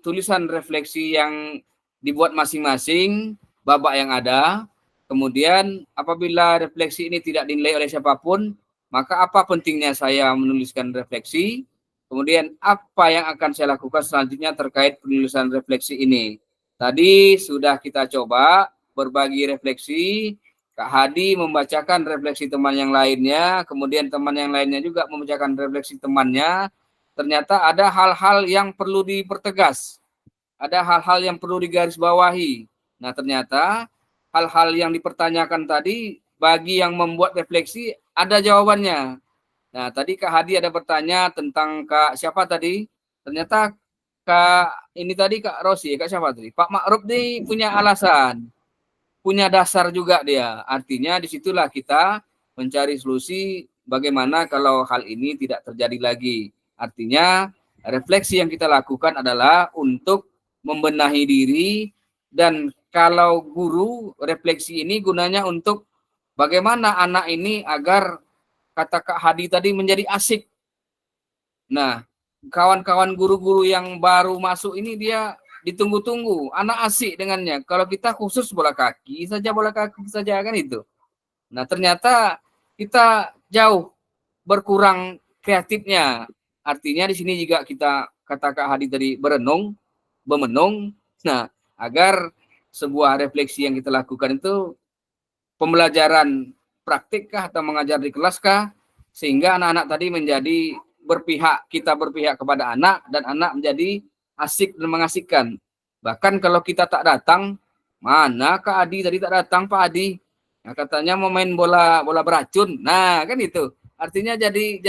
tulisan refleksi yang dibuat masing-masing, babak yang ada. Kemudian apabila refleksi ini tidak dinilai oleh siapapun, maka apa pentingnya saya menuliskan refleksi? Kemudian apa yang akan saya lakukan selanjutnya terkait penulisan refleksi ini? Tadi sudah kita coba berbagi refleksi, Kak Hadi membacakan refleksi teman yang lainnya, kemudian teman yang lainnya juga membacakan refleksi temannya. Ternyata ada hal-hal yang perlu dipertegas, ada hal-hal yang perlu digarisbawahi. Nah, ternyata hal-hal yang dipertanyakan tadi bagi yang membuat refleksi ada jawabannya. Nah, tadi Kak Hadi ada bertanya tentang Kak siapa tadi? Ternyata Kak ini tadi Kak Rosi, Kak siapa tadi? Pak Ma'ruf nih punya alasan, punya dasar juga dia. Artinya disitulah kita mencari solusi bagaimana kalau hal ini tidak terjadi lagi. Artinya refleksi yang kita lakukan adalah untuk membenahi diri, dan kalau guru refleksi ini gunanya untuk bagaimana anak ini agar kata Kak Hadi tadi menjadi asik. Nah, kawan-kawan guru-guru yang baru masuk ini dia ditunggu-tunggu, anak asik dengannya. Kalau kita khusus bola kaki saja kan itu. Nah, ternyata kita jauh berkurang kreatifnya. Artinya di sini juga kita kata Kak Hadi tadi bemenung. Nah, agar sebuah refleksi yang kita lakukan itu pembelajaran praktikkah atau mengajar di kelaskah, sehingga anak-anak tadi menjadi kita berpihak kepada anak, dan anak menjadi asik dan mengasihkan. Bahkan kalau kita tak datang, mana Kak Adi tadi tak datang Pak Adi? Nah, katanya mau main bola beracun. Nah, kan itu. Artinya jadi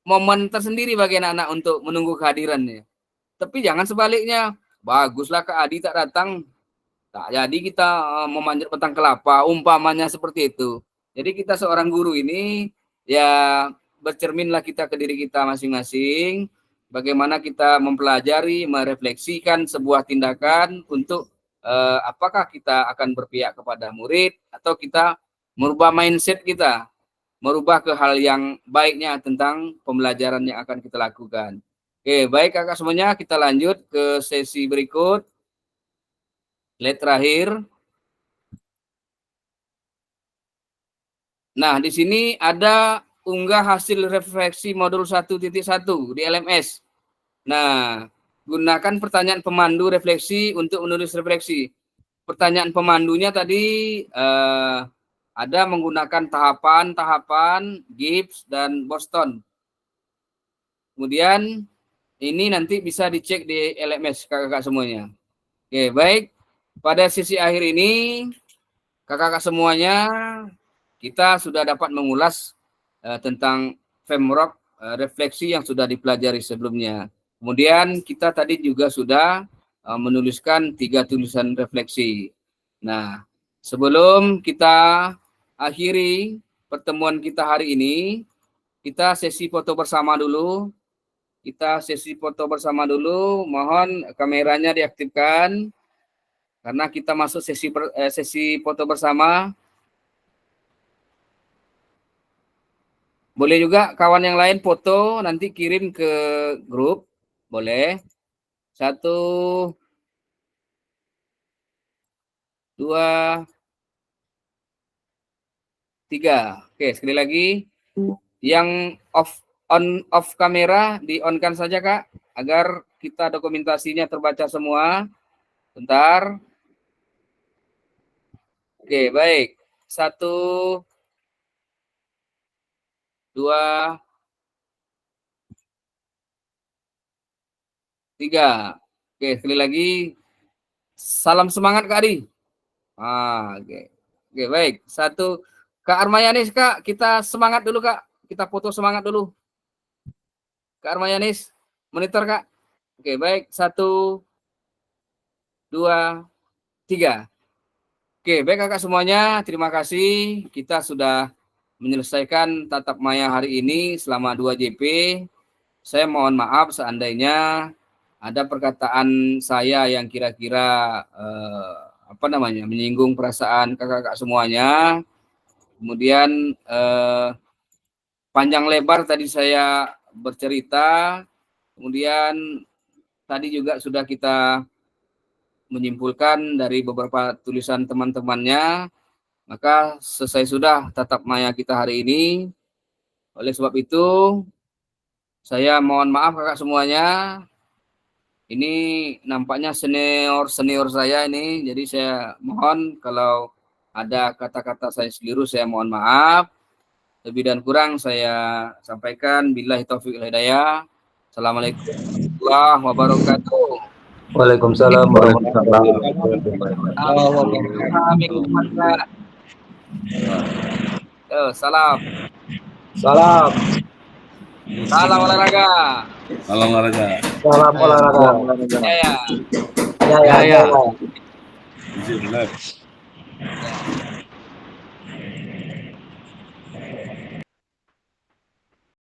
momen tersendiri bagi anak-anak untuk menunggu kehadirannya. Tapi jangan sebaliknya. Baguslah Kak Adi tak datang, tak jadi kita memanjat petang kelapa, umpamanya seperti itu. Jadi kita seorang guru ini ya bercerminlah kita ke diri kita masing-masing, bagaimana kita mempelajari, merefleksikan sebuah tindakan untuk apakah kita akan berpihak kepada murid atau kita merubah mindset kita, merubah ke hal yang baiknya tentang pembelajaran yang akan kita lakukan. Oke, baik kakak semuanya, kita lanjut ke sesi berikut. Slide terakhir. Nah, di sini ada unggah hasil refleksi modul 1.1 di LMS. Nah, gunakan pertanyaan pemandu refleksi untuk menulis refleksi. Pertanyaan pemandunya tadi ada menggunakan tahapan-tahapan Gibbs dan Boston. Kemudian ini nanti bisa dicek di LMS kakak-kakak semuanya. Oke, baik. Pada sesi akhir ini, kakak-kakak semuanya, kita sudah dapat mengulas tentang framework refleksi yang sudah dipelajari sebelumnya. Kemudian kita tadi juga sudah menuliskan 3 tulisan refleksi. Nah, sebelum kita akhiri pertemuan kita hari ini, kita sesi foto bersama dulu. Mohon kameranya diaktifkan karena kita masuk sesi foto bersama. Boleh juga kawan yang lain foto, nanti kirim ke grup. Boleh. 1, 2, 3. Oke, sekali lagi. Yang off kamera, di-on-kan saja, Kak, agar kita dokumentasinya terbaca semua. Bentar. Oke, baik. 1, 2, 3. Oke, sekali lagi. Salam semangat, Kak Adi. Oke. Oke, baik. 1. Kak Armayanis, Kak, kita semangat dulu, Kak. Kita foto semangat dulu. Kak Armayanis, monitor, Kak. Oke, baik. 1, 2, 3. Oke, baik kakak semuanya. Terima kasih. Kita sudah menyelesaikan tatap maya hari ini selama 2 JP. Saya mohon maaf seandainya ada perkataan saya yang kira-kira menyinggung perasaan kakak-kakak semuanya. Kemudian panjang lebar tadi saya bercerita. Kemudian tadi juga sudah kita menyimpulkan dari beberapa tulisan teman-temannya. Maka selesai sudah tatap maya kita hari ini. Oleh sebab itu, saya mohon maaf kakak semuanya. Ini nampaknya senior saya ini. Jadi saya mohon kalau ada kata-kata saya keliru, saya mohon maaf. Lebih dan kurang saya sampaikan. Billahi taufiq wal hidayah. Assalamualaikum warahmatullahi wabarakatuh. Waalaikumsalam warahmatullahi wabarakatuh. Salam. Salam. Salam olahraga. Salam olahraga. Salam olahraga. Ya. Ya. Izin live.